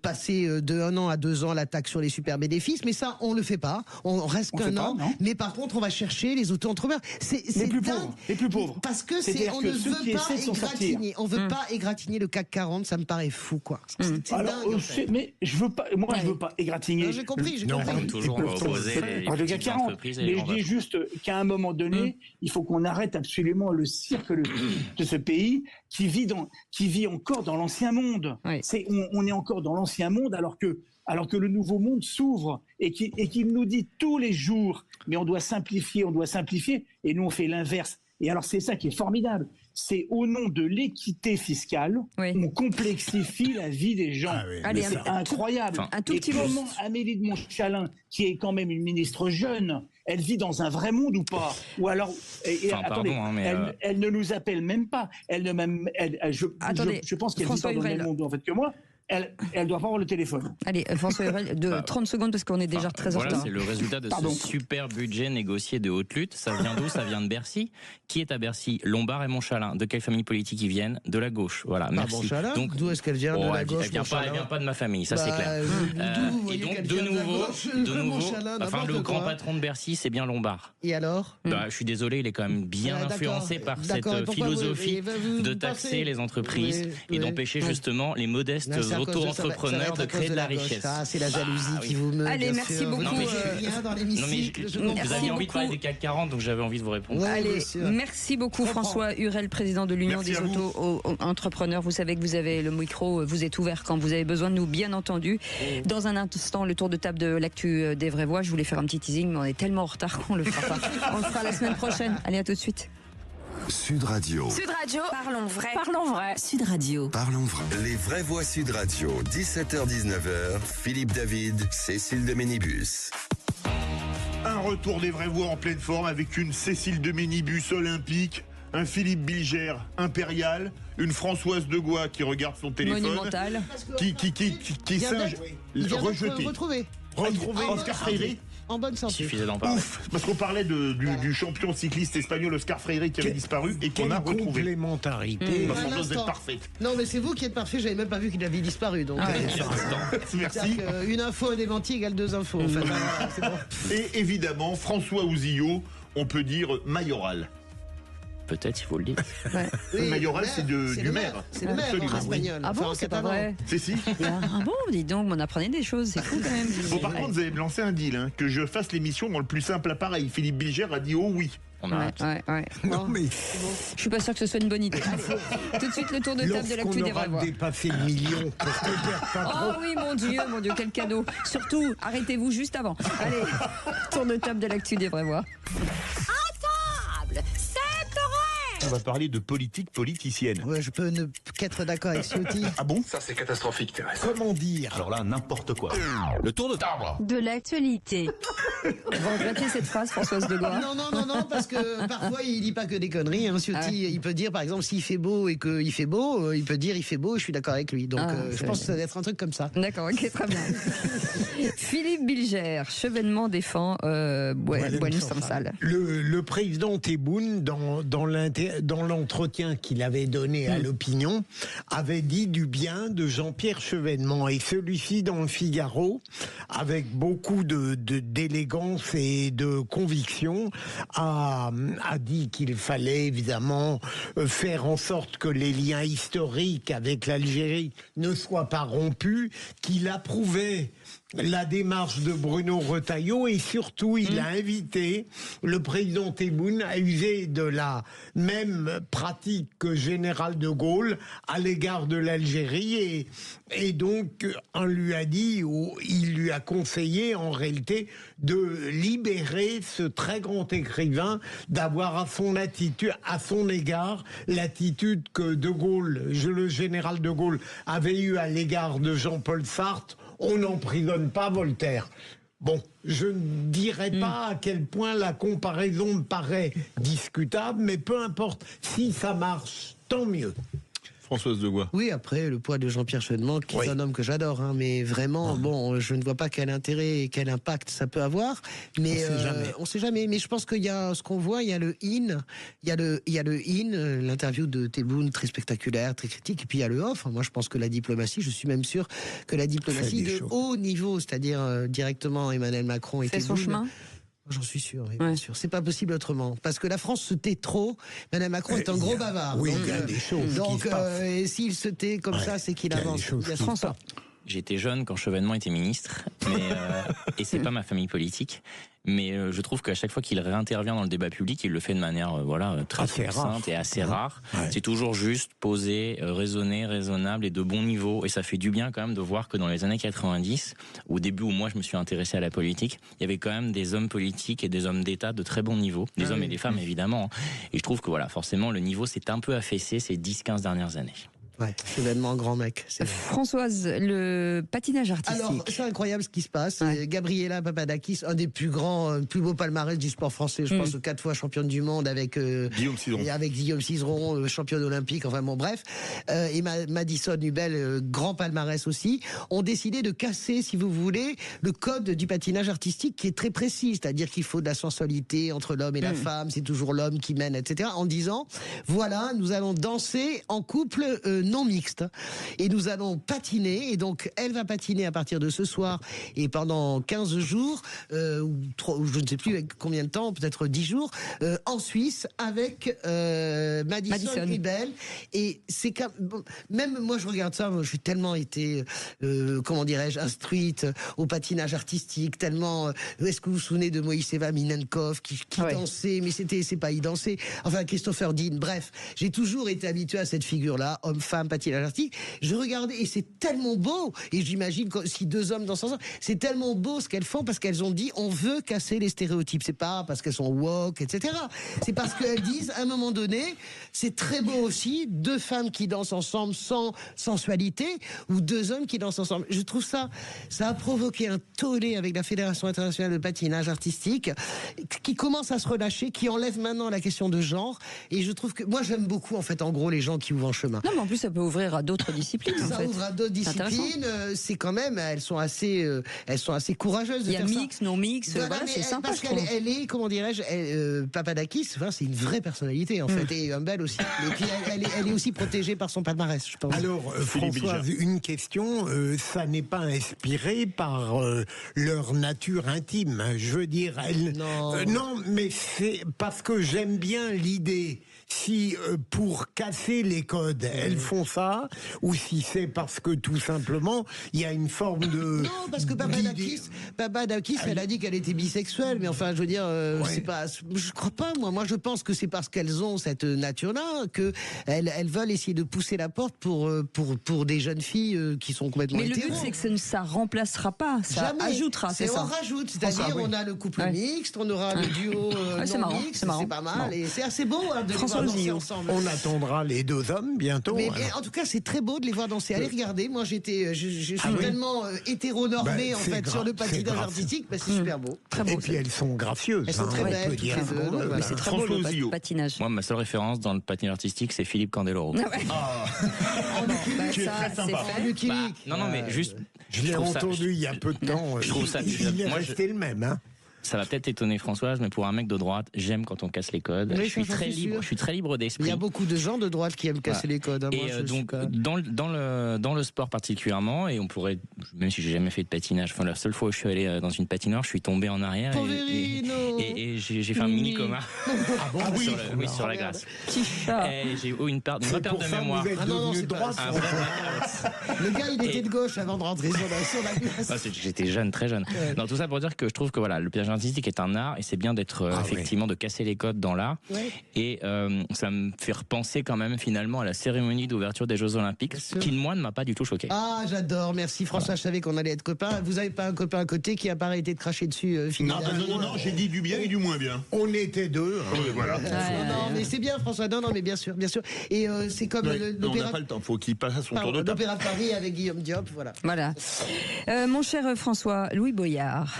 Speaker 4: passer de 1 an à 2 ans la taxe sur les super bénéfices, mais ça, on le fait pas. On reste qu'un an. Mais par contre, on va chercher les auto-entrepreneurs. C'est
Speaker 16: les plus pauvres.
Speaker 4: Parce que on ne veut pas égratigner. On veut pas égratigner le CAC 40. Ça me paraît fou, quoi. C'est dingue. En fait.
Speaker 16: Mais je veux pas. Moi, je veux pas égratigner.
Speaker 4: J'ai compris.
Speaker 6: Toujours opposer
Speaker 16: le CAC 40. Mais je dis juste qu'à un moment donné, il faut qu'on arrête absolument le cirque de ce pays qui vit encore dans l'ancien monde. On est encore dans l'ancien monde alors que le nouveau monde s'ouvre et qu'il nous dit tous les jours, mais on doit simplifier, et nous on fait l'inverse. Et alors c'est ça qui est formidable, c'est au nom de l'équité fiscale, on complexifie la vie des gens.
Speaker 2: Allez,
Speaker 16: c'est incroyable.
Speaker 2: Un tout petit
Speaker 16: moment, Amélie de Montchalin, qui est quand même une ministre jeune, elle vit dans un vrai monde ou pas? Ou alors, attendez, elle ne nous appelle même pas. Je pense qu'elle vit pas dans le même monde en fait que moi. Elle doit pas avoir le téléphone.
Speaker 2: Allez, François Hurel, 30 secondes parce qu'on est déjà très en retard.
Speaker 6: C'est le résultat de ce super budget négocié de haute lutte. Ça vient d'où? Ça vient de Bercy. Qui est à Bercy? Lombard et Montchalin. De quelle famille politique ils viennent? De la gauche. Voilà, merci.
Speaker 4: Montchalin, donc d'où est-ce qu'elle vient? De la gauche.
Speaker 6: Elle vient pas de ma famille, ça c'est clair. Et donc de nouveau, enfin le grand patron de Bercy, c'est bien Lombard.
Speaker 4: Et alors?
Speaker 6: Je suis désolé, il est quand même bien influencé par cette philosophie de taxer les entreprises et d'empêcher justement les modestes auto-entrepreneurs de créer de la richesse.
Speaker 4: C'est la jalousie qui vous meut.
Speaker 2: Allez, merci beaucoup.
Speaker 6: Vous aviez envie de parler des CAC 40, donc j'avais envie de vous répondre.
Speaker 2: Allez, merci beaucoup François Hurel, président de l'Union des auto-entrepreneurs. Vous savez que vous avez le micro, vous êtes ouvert quand vous avez besoin de nous, bien entendu. Dans un instant, le tour de table de l'actu des vraies voix. Je voulais faire un petit teasing, mais on est tellement en retard qu'on le fera pas. On le fera la semaine prochaine. Allez, à tout de suite.
Speaker 1: Sud Radio.
Speaker 13: Sud Radio, parlons vrai. Parlons vrai. Sud Radio.
Speaker 1: Parlons vrai. Les vraies voix Sud Radio, 17h-19h, Philippe David, Cécile de Ménibus.
Speaker 3: Un retour des vraies voix en pleine forme avec une Cécile de Ménibus olympique, un Philippe Bilger impérial, une Françoise de Gois qui regarde son téléphone,
Speaker 2: monumental,
Speaker 3: qui singe, retrouver Oscar Freire.
Speaker 4: En bonne santé.
Speaker 6: Il suffisait d'en parler.
Speaker 3: Parce qu'on parlait du champion cycliste espagnol Oscar Freire qui avait disparu et qu'on a retrouvé.
Speaker 5: Complémentarité.
Speaker 3: Parce qu'on parfaite.
Speaker 4: Non, mais c'est vous qui êtes parfait. J'avais même pas vu qu'il avait disparu. Donc,
Speaker 3: merci.
Speaker 4: Une info démentie égale 2 infos. En fait. Voilà, c'est bon.
Speaker 3: Et évidemment, François Ouzillot, on peut dire mayoral.
Speaker 6: Peut-être, il faut le dire.
Speaker 3: Oui, mayoral, c'est du maire.
Speaker 4: C'est le maire en espagnol.
Speaker 2: Ah bon, c'est pas vrai?
Speaker 3: Si.
Speaker 2: Ah bon, dis donc, on apprenait des choses, c'est fou quand même.
Speaker 3: Bon, par contre, vous avez lancé un deal, que je fasse l'émission dans le plus simple appareil. Philippe Bilger a dit oui.
Speaker 2: Ouais. Non, mais je suis pas sûr que ce soit une bonne idée. Allez, tout de suite le tour de table de l'actu des vraies voix.
Speaker 5: Dépassé le million.
Speaker 2: Oh oui, mon Dieu, quel cadeau. Surtout, arrêtez-vous juste avant. Allez, tour de table de l'actu des vraies voix.
Speaker 3: On va parler de politique politicienne.
Speaker 4: Ouais, je peux ne qu'être d'accord avec Ciotti.
Speaker 3: Ah bon?
Speaker 17: Ça, c'est catastrophique, Thérèse.
Speaker 5: Comment dire?
Speaker 17: Alors là, n'importe quoi. Le tour de table
Speaker 18: de l'actualité.
Speaker 2: Vous regrettez cette phrase, Françoise Degois?
Speaker 4: Non, parce que parfois il dit pas que des conneries. Hein. Il peut dire, par exemple, s'il fait beau et qu'il fait beau, il peut dire il fait beau et je suis d'accord avec lui. Donc je pense que ça doit être un truc comme ça.
Speaker 2: D'accord, ok, très bien. Philippe Bilger, Chevènement défend Boualem Sansal.
Speaker 5: Le président Tebboune, dans l'entretien qu'il avait donné à l'opinion, avait dit du bien de Jean-Pierre Chevènement. Et celui-ci, dans le Figaro, avec beaucoup d'élégance et de conviction, a dit qu'il fallait évidemment faire en sorte que les liens historiques avec l'Algérie ne soient pas rompus, qu'il approuvait la démarche de Bruno Retailleau et surtout il a invité le président Tebboune à user de la même pratique que Général de Gaulle à l'égard de l'Algérie et donc on lui a dit, ou il lui a conseillé en réalité de libérer ce très grand écrivain, d'avoir à son égard l'attitude que de Gaulle, le général de Gaulle avait eu à l'égard de Jean-Paul Sartre. On n'emprisonne pas Voltaire. Bon, je ne dirais pas à quel point la comparaison me paraît discutable, mais peu importe, si ça marche, tant mieux.
Speaker 3: Françoise Degois.
Speaker 4: Oui, après, le poids de Jean-Pierre Chevènement, qui est un homme que j'adore, hein, mais vraiment, bon, je ne vois pas quel intérêt et quel impact ça peut avoir. Mais on sait jamais. Mais je pense qu'il y a ce qu'on voit, il y a le in, l'interview de Tebboune, très spectaculaire, très critique, et puis il y a le off. Moi, je pense que la diplomatie, je suis même sûr que la diplomatie de haut niveau, c'est-à-dire directement Emmanuel Macron et
Speaker 2: Tebboune,
Speaker 4: son chemin. J'en suis sûr, oui, bien sûr. C'est pas possible autrement. Parce que la France se tait trop. Madame Macron est un gros bavard.
Speaker 5: Oui, il y a des choses.
Speaker 4: Donc, s'il se tait comme ça, c'est qu'il avance. Il y a François.
Speaker 6: J'étais jeune quand Chevènement était ministre, et c'est pas ma famille politique. Mais je trouve qu'à chaque fois qu'il réintervient dans le débat public, il le fait de manière très succincte et assez rare. Ouais. C'est toujours juste, posé, raisonné, raisonnable et de bon niveau. Et ça fait du bien quand même de voir que dans les années 90, au début où moi je me suis intéressé à la politique, il y avait quand même des hommes politiques et des hommes d'État de très bon niveau. Des hommes et des femmes évidemment. Et je trouve que voilà, forcément le niveau s'est un peu affaissé ces 10-15 dernières années.
Speaker 4: Ouais, Chevènement, grand mec.
Speaker 2: Françoise, le patinage artistique. Alors,
Speaker 4: c'est incroyable ce qui se passe. Gabriela Papadakis, un des plus beaux palmarès du sport français, je pense, 4 fois championne du monde avec Guillaume Cizeron, championne olympique, enfin bon, bref. Et Madison Hubel, grand palmarès aussi, ont décidé de casser, si vous voulez, le code du patinage artistique qui est très précis, c'est-à-dire qu'il faut de la sensualité entre l'homme et la femme, c'est toujours l'homme qui mène, etc. En disant, voilà, nous allons danser en couple non mixte et nous allons patiner, et donc elle va patiner à partir de ce soir et pendant 15 jours ou je ne sais plus avec combien de temps, peut-être 10 jours en Suisse avec Madison Hubel. Et c'est même moi je regarde ça, moi, j'ai tellement été comment dirais-je, instruite au patinage artistique, tellement est-ce que vous vous souvenez de Moïseva Minenkov qui dansait, mais c'est pas y danser, enfin Christopher Dean, bref, j'ai toujours été habitué à cette figure-là, homme-femme, patinage artistique. Je regardais et c'est tellement beau, et j'imagine que si 2 hommes dansent ensemble, c'est tellement beau ce qu'elles font, parce qu'elles ont dit on veut casser les stéréotypes. C'est pas parce qu'elles sont woke, etc. C'est parce qu'elles disent à un moment donné, c'est très beau aussi 2 femmes qui dansent ensemble sans sensualité, ou 2 hommes qui dansent ensemble. Je trouve ça a provoqué un tollé avec la Fédération internationale de patinage artistique qui commence à se relâcher, qui enlève maintenant la question de genre, et je trouve que moi j'aime beaucoup en fait en gros les gens qui ouvrent un chemin.
Speaker 2: Non, mais en plus ça peut ouvrir à d'autres disciplines.
Speaker 4: Ça ouvre à d'autres disciplines. C'est quand même, elles sont assez courageuses.
Speaker 2: Il y a mix, non mix, voilà, c'est sympa.
Speaker 4: Parce qu'elle est, comment dirais-je, Papadakis, enfin, c'est une vraie personnalité en fait, et Humbel aussi. Et puis elle est aussi protégée par son palmarès, je pense.
Speaker 5: Alors Françoise, une question, ça n'est pas inspiré par leur nature intime. Je veux dire, non, mais c'est parce que j'aime bien l'idée. Si pour casser les codes, elles font ça, ou si c'est parce que tout simplement il y a une forme de...
Speaker 4: Non, parce que Papadakis, elle a dit qu'elle était bisexuelle, mais enfin, je veux dire, c'est pas... Je crois pas, moi je pense que c'est parce qu'elles ont cette nature-là qu'elles veulent essayer de pousser la porte pour des jeunes filles qui sont complètement
Speaker 2: hétéros. Mais le but, c'est que ça remplacera pas, ça ajoutera, c'est ça.
Speaker 4: On rajoute, c'est-à-dire on a le couple mixte, on aura le duo non mixte, c'est pas mal, et c'est assez beau de
Speaker 5: va danser
Speaker 4: Ozio.
Speaker 5: ensemble. On attendra les deux hommes bientôt.
Speaker 4: Mais
Speaker 5: alors.
Speaker 4: en tout cas, c'est très beau de les voir danser. Allez regarder. Moi, je suis tellement hétéronormé
Speaker 5: Ben,
Speaker 4: en fait sur le patinage artistique. C'est super beau.
Speaker 2: Très beau.
Speaker 5: Et puis elles sont gracieuses.
Speaker 4: Elles sont très
Speaker 5: on
Speaker 4: belles,
Speaker 5: peut
Speaker 4: toutes
Speaker 5: dire.
Speaker 4: les deux, donc voilà.
Speaker 2: C'est très beau le patinage.
Speaker 6: Moi, ma seule référence dans le patinage artistique, c'est Philippe Candeloro.
Speaker 3: Tu es très sympa.
Speaker 4: Lucky
Speaker 6: Bah,
Speaker 4: Luke.
Speaker 6: non, mais juste.
Speaker 5: Je l'ai
Speaker 6: trouve ça-
Speaker 5: entendu il y a peu de temps.
Speaker 6: Je trouve ça-
Speaker 5: Il est
Speaker 6: moi,
Speaker 5: resté le même. Hein.
Speaker 6: Ça va peut-être étonner Françoise, mais pour un mec de droite, j'aime quand on casse les codes.
Speaker 4: Oui,
Speaker 6: je suis
Speaker 4: ça,
Speaker 6: très
Speaker 4: c'est
Speaker 6: libre.
Speaker 4: sûr.
Speaker 6: Je suis très libre
Speaker 4: Il
Speaker 6: d'esprit.
Speaker 4: y a beaucoup de gens de droite qui aiment casser les codes. Hein.
Speaker 6: Et
Speaker 4: Moi, je suis
Speaker 6: donc
Speaker 4: pas-
Speaker 6: dans le sport particulièrement, et on pourrait, même si j'ai jamais fait de patinage, enfin la seule fois où je suis allé dans une patinoire, je suis tombé en arrière
Speaker 4: Poverino.
Speaker 6: et j'ai fait un mini coma sur la glace.
Speaker 2: Petit chat.
Speaker 6: Et j'ai eu une perte de mémoire.
Speaker 5: Vous êtes
Speaker 4: Ah non,
Speaker 5: devenu
Speaker 4: c'est pas-
Speaker 5: droite.
Speaker 6: Un vrai blackout.
Speaker 4: Le gars, il était de gauche avant de rentrer sur la glace.
Speaker 6: Ah, j'étais jeune, très jeune.
Speaker 4: Ouais.
Speaker 6: Non, tout ça pour dire que je trouve que voilà, le patinage artistique est un art et c'est bien d'être effectivement de casser les codes dans l'art.
Speaker 4: Ouais.
Speaker 6: Et ça me fait repenser quand même finalement à la cérémonie d'ouverture des Jeux Olympiques, qui moi ne m'a pas du tout choqué.
Speaker 4: Ah, j'adore, merci François, je savais qu'on allait être copains. Vous avez pas un copain à côté qui a pas arrêté de cracher dessus, Philippe?
Speaker 3: Non, j'ai dit du bien et du moins bien.
Speaker 5: On était deux. Hein.
Speaker 3: Oui, voilà.
Speaker 4: Non, mais c'est bien François, non, mais bien sûr. Et c'est comme
Speaker 3: Ouais, on n'a
Speaker 4: l'opéra
Speaker 3: pas le temps, faut qu'il passe à son tour de table.
Speaker 4: l'opéra de Paris avec Guillaume Diop, voilà.
Speaker 2: Voilà. Mon cher François, Louis Boyard,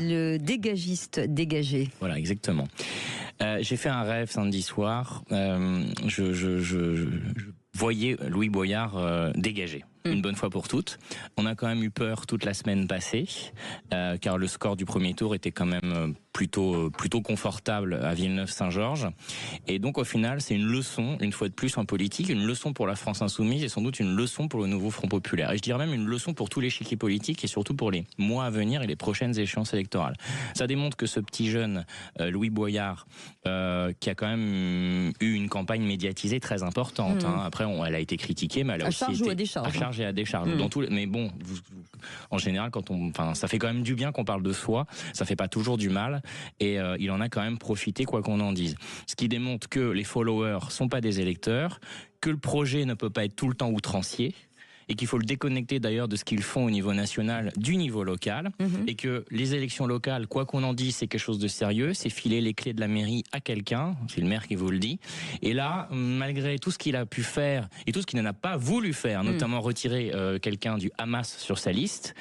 Speaker 2: le dégagiste dégagé.
Speaker 6: Voilà, exactement. J'ai fait un rêve samedi soir. Je voyais Louis Boyard dégagé. Une bonne fois pour toutes. On a quand même eu peur toute la semaine passée, car le score du premier tour était quand même plutôt confortable à Villeneuve-Saint-Georges. Et donc au final, c'est une leçon, une fois de plus en politique, une leçon pour la France insoumise et sans doute une leçon pour le nouveau Front populaire. Et je dirais même une leçon pour tous les chiquets politiques et surtout pour les mois à venir et les prochaines échéances électorales. Ça démontre que ce petit jeune Louis Boyard, qui a quand même eu une campagne médiatisée très importante. Hein. Après, elle a été critiquée, mais elle a
Speaker 2: À
Speaker 6: aussi
Speaker 2: charge
Speaker 6: été
Speaker 2: ou à décharge,
Speaker 6: à charge et à décharge. Dans tous les, mais bon, en général, ça fait quand même du bien qu'on parle de soi. Ça fait pas toujours du mal. Et il en a quand même profité, quoi qu'on en dise. Ce qui démontre que les followers sont pas des électeurs, que le projet ne peut pas être tout le temps outrancier, et qu'il faut le déconnecter d'ailleurs de ce qu'ils font au niveau national du niveau local, et que les élections locales, quoi qu'on en dise, c'est quelque chose de sérieux, c'est filer les clés de la mairie à quelqu'un, c'est le maire qui vous le dit, et là, malgré tout ce qu'il a pu faire, et tout ce qu'il n'en a pas voulu faire, notamment retirer quelqu'un du Hamas sur sa liste,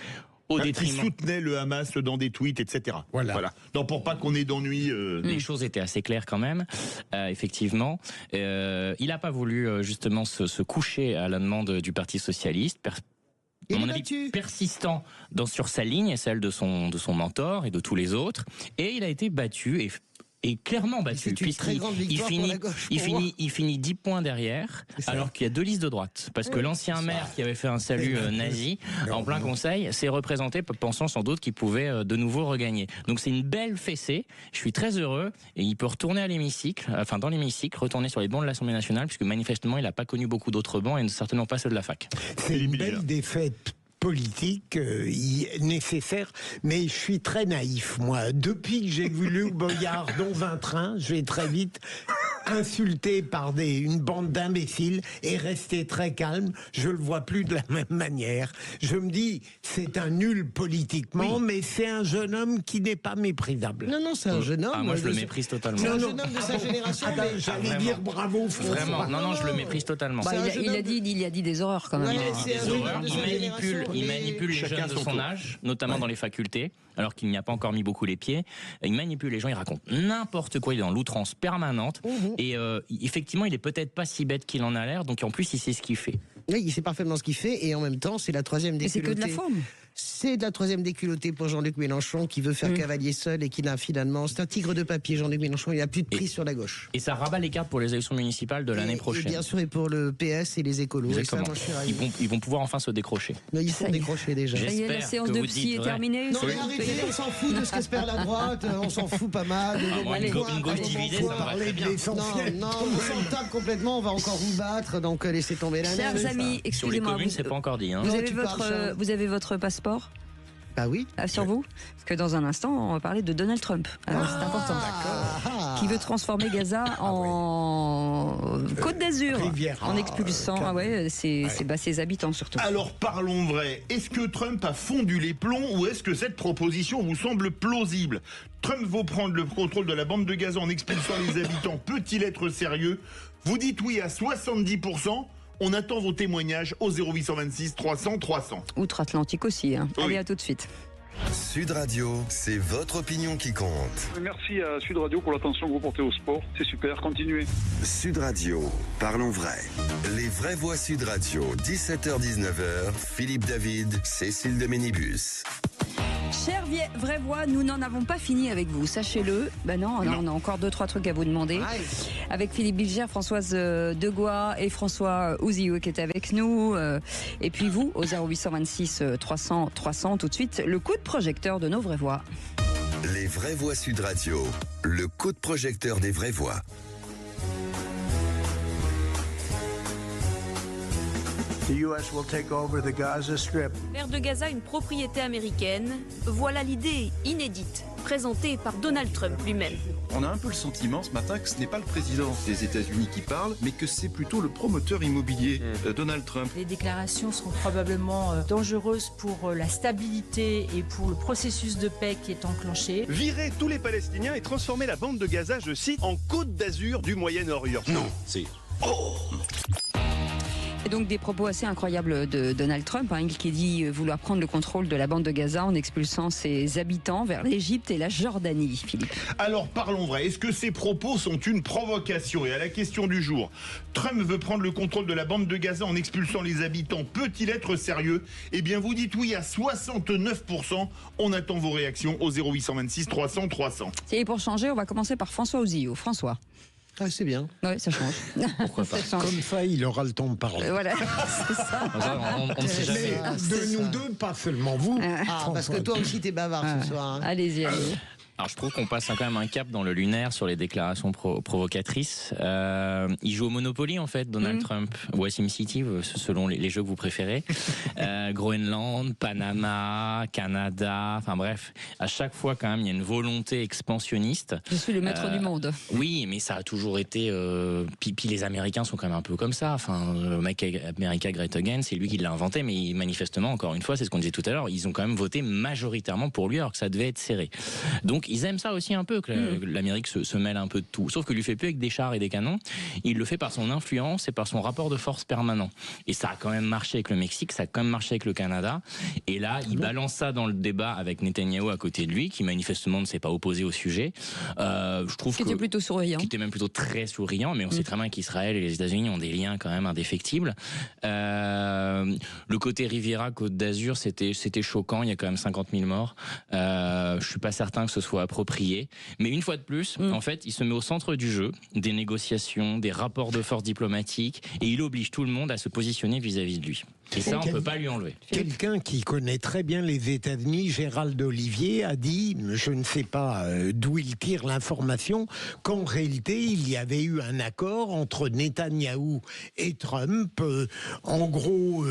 Speaker 6: au détriment...
Speaker 3: Qui soutenait le Hamas dans des tweets, etc. Voilà. Donc pour pas qu'on ait d'ennui...
Speaker 6: Les choses étaient assez claires quand même, effectivement. Il n'a pas voulu justement se coucher à la demande du Parti Socialiste. À mon avis, persistant sur sa ligne et celle de son mentor et de tous les autres. Et il a été battu et clairement battu.
Speaker 4: C'est une très grande victoire pour la gauche,
Speaker 6: il finit 10 points derrière, alors qu'il y a 2 listes de droite. Parce que l'ancien maire qui avait fait un salut nazi en plein conseil s'est représenté pensant sans doute qu'il pouvait de nouveau regagner. Donc c'est une belle fessée. Je suis très heureux et il peut retourner à l'hémicycle, dans l'hémicycle, retourner sur les bancs de l'Assemblée nationale, puisque manifestement il n'a pas connu beaucoup d'autres bancs et certainement pas ceux de la fac.
Speaker 5: C'est une belle défaite politique nécessaire, mais je suis très naïf, moi. Depuis que j'ai vu Louis Boyard dans un train, je vais très vite, insulté par une bande d'imbéciles et resté très calme, je le vois plus de la même manière. Je me dis, c'est un nul politiquement, mais c'est un jeune homme qui n'est pas méprisable.
Speaker 4: Non, c'est un jeune homme.
Speaker 6: Moi, je le méprise totalement.
Speaker 4: C'est un jeune homme de sa génération.
Speaker 5: J'allais dire bravo, François.
Speaker 6: Vraiment, non, je le méprise totalement.
Speaker 2: Il a dit des horreurs quand même.
Speaker 6: Il manipule les jeunes de son âge, notamment dans les facultés, alors qu'il n'y a pas encore mis beaucoup les pieds. Il manipule les gens, il raconte n'importe quoi, il est dans l'outrance permanente. Et effectivement, il est peut-être pas si bête qu'il en a l'air, donc en plus, il sait ce qu'il fait.
Speaker 4: Oui, il sait parfaitement ce qu'il fait, et en même temps, c'est la troisième déculottée.
Speaker 2: Mais c'est que de la forme.
Speaker 4: C'est de la troisième déculottée pour Jean-Luc Mélenchon, qui veut faire cavalier seul et qui n'a finalement... C'est un tigre de papier, Jean-Luc Mélenchon, il n'a plus de prise sur la gauche.
Speaker 6: Et ça rabat les cartes pour les élections municipales de l'année prochaine.
Speaker 4: Et bien sûr, et pour le PS et les écolos.
Speaker 6: Exactement.
Speaker 4: Et ça, moi,
Speaker 6: ils vont pouvoir enfin se décrocher.
Speaker 4: Mais ils sont décrochés déjà.
Speaker 2: Ça y est, la séance de psy est terminée.
Speaker 4: Non, mais arrêtez, on s'en fout de ce qu'espère la droite, on s'en fout pas mal.
Speaker 6: Une gauche divisée, ça va très bien.
Speaker 4: Non, on s'en tape complètement, on va encore vous battre, donc laissez tomber la
Speaker 2: Chers amis, excusez-moi.
Speaker 6: Sur les communes, c'est pas encore dit. Hein.
Speaker 2: Vous avez votre passeport ?
Speaker 4: Ah oui.
Speaker 2: Sur vous ? Parce que dans un instant, on va parler de Donald Trump. Alors c'est important. Qui veut transformer Gaza en Côte d'Azur. d'Azur
Speaker 5: Riviera,
Speaker 2: en expulsant ses habitants surtout.
Speaker 3: Alors parlons vrai, est-ce que Trump a fondu les plombs ou est-ce que cette proposition vous semble plausible? Trump veut prendre le contrôle de la bande de Gaza en expulsant les habitants, peut-il être sérieux? Vous dites oui à 70%. On attend vos témoignages au 0826 300 300.
Speaker 2: Outre-Atlantique aussi. Hein.
Speaker 3: Oui.
Speaker 2: Allez, à tout de suite.
Speaker 1: Sud Radio, c'est votre opinion qui compte.
Speaker 17: Merci à Sud Radio pour l'attention que vous portez au sport. C'est super, continuez.
Speaker 1: Sud Radio, parlons vrai. Les vraies voix Sud Radio, 17h-19h, Philippe David, Cécile de Ménibus.
Speaker 2: Chère vraie voix, nous n'en avons pas fini avec vous, sachez-le. Ben non, on a encore 2-3 trucs à vous demander. Avec Philippe Bilger, Françoise Degois et François Ouzillou qui est avec nous. Et puis vous, au 0826 300 300, tout de suite, le coup de projecteur de nos vraies voix.
Speaker 1: Les vraies voix Sud Radio, le coup de projecteur des vraies voix.
Speaker 18: The U.S. will take over the Gaza Strip.
Speaker 19: Faire de Gaza une propriété américaine, voilà l'idée inédite présentée par Donald Trump lui-même.
Speaker 20: On a un peu le sentiment ce matin que ce n'est pas le président des États-Unis qui parle, mais que c'est plutôt le promoteur immobilier, Donald Trump.
Speaker 9: Les déclarations seront probablement dangereuses pour la stabilité et pour le processus de paix qui est enclenché.
Speaker 21: Virer tous les Palestiniens et transformer la bande de Gaza, je cite, en Côte d'Azur du Moyen-Orient.
Speaker 20: Non, c'est...
Speaker 2: Et donc des propos assez incroyables de Donald Trump, hein, qui dit vouloir prendre le contrôle de la bande de Gaza en expulsant ses habitants vers l'Égypte et la Jordanie, Philippe.
Speaker 3: Alors parlons vrai, est-ce que ces propos sont une provocation? Et à la question du jour, Trump veut prendre le contrôle de la bande de Gaza en expulsant les habitants, peut-il être sérieux? Eh bien vous dites oui à 69%, on attend vos réactions au 0826 300 300.
Speaker 2: Et pour changer, on va commencer par François Ouzillou. François.
Speaker 4: Ah, c'est bien.
Speaker 2: Oui, ça change.
Speaker 6: Pourquoi pas?
Speaker 5: Comme ça, il aura le temps de parler.
Speaker 2: Voilà, c'est ça.
Speaker 6: On ne sait jamais.
Speaker 5: De nous deux, pas seulement vous.
Speaker 4: Parce que toi aussi, t'es bavard ce soir. Hein.
Speaker 2: Allez-y, allez-y.
Speaker 6: Alors je trouve qu'on passe quand même un cap dans le lunaire sur les déclarations provocatrices. Il joue au Monopoly en fait, Donald Trump, ou à SimCity, selon les jeux que vous préférez. Groenland, Panama, Canada, enfin bref, à chaque fois quand même il y a une volonté expansionniste.
Speaker 2: Je suis le maître du monde.
Speaker 6: Oui, mais ça a toujours été... Puis les Américains sont quand même un peu comme ça. Enfin, Make America Great Again, c'est lui qui l'a inventé, mais manifestement, encore une fois, c'est ce qu'on disait tout à l'heure, ils ont quand même voté majoritairement pour lui alors que ça devait être serré. Donc ils aiment ça aussi un peu, que l'Amérique se mêle un peu de tout. Sauf que lui fait plus avec des chars et des canons. Il le fait par son influence et par son rapport de force permanent. Et ça a quand même marché avec le Mexique, ça a quand même marché avec le Canada. Et là, il balance ça dans le débat avec Netanyahou à côté de lui, qui manifestement ne s'est pas opposé au sujet. Je trouve
Speaker 2: qui était plutôt souriant.
Speaker 6: Qui était même plutôt très souriant, mais on sait très bien qu'Israël et les États-Unis ont des liens quand même indéfectibles. Le côté Riviera, Côte d'Azur, c'était choquant. Il y a quand même 50 000 morts. Je suis pas certain que ce soit approprié. Mais une fois de plus, en fait, il se met au centre du jeu, des négociations, des rapports de force diplomatiques, et il oblige tout le monde à se positionner vis-à-vis de lui. Et ça, on ne peut pas lui enlever.
Speaker 5: Quelqu'un qui connaît très bien les États-Unis, Gérald Olivier, a dit, je ne sais pas d'où il tire l'information, qu'en réalité, il y avait eu un accord entre Netanyahou et Trump. En gros,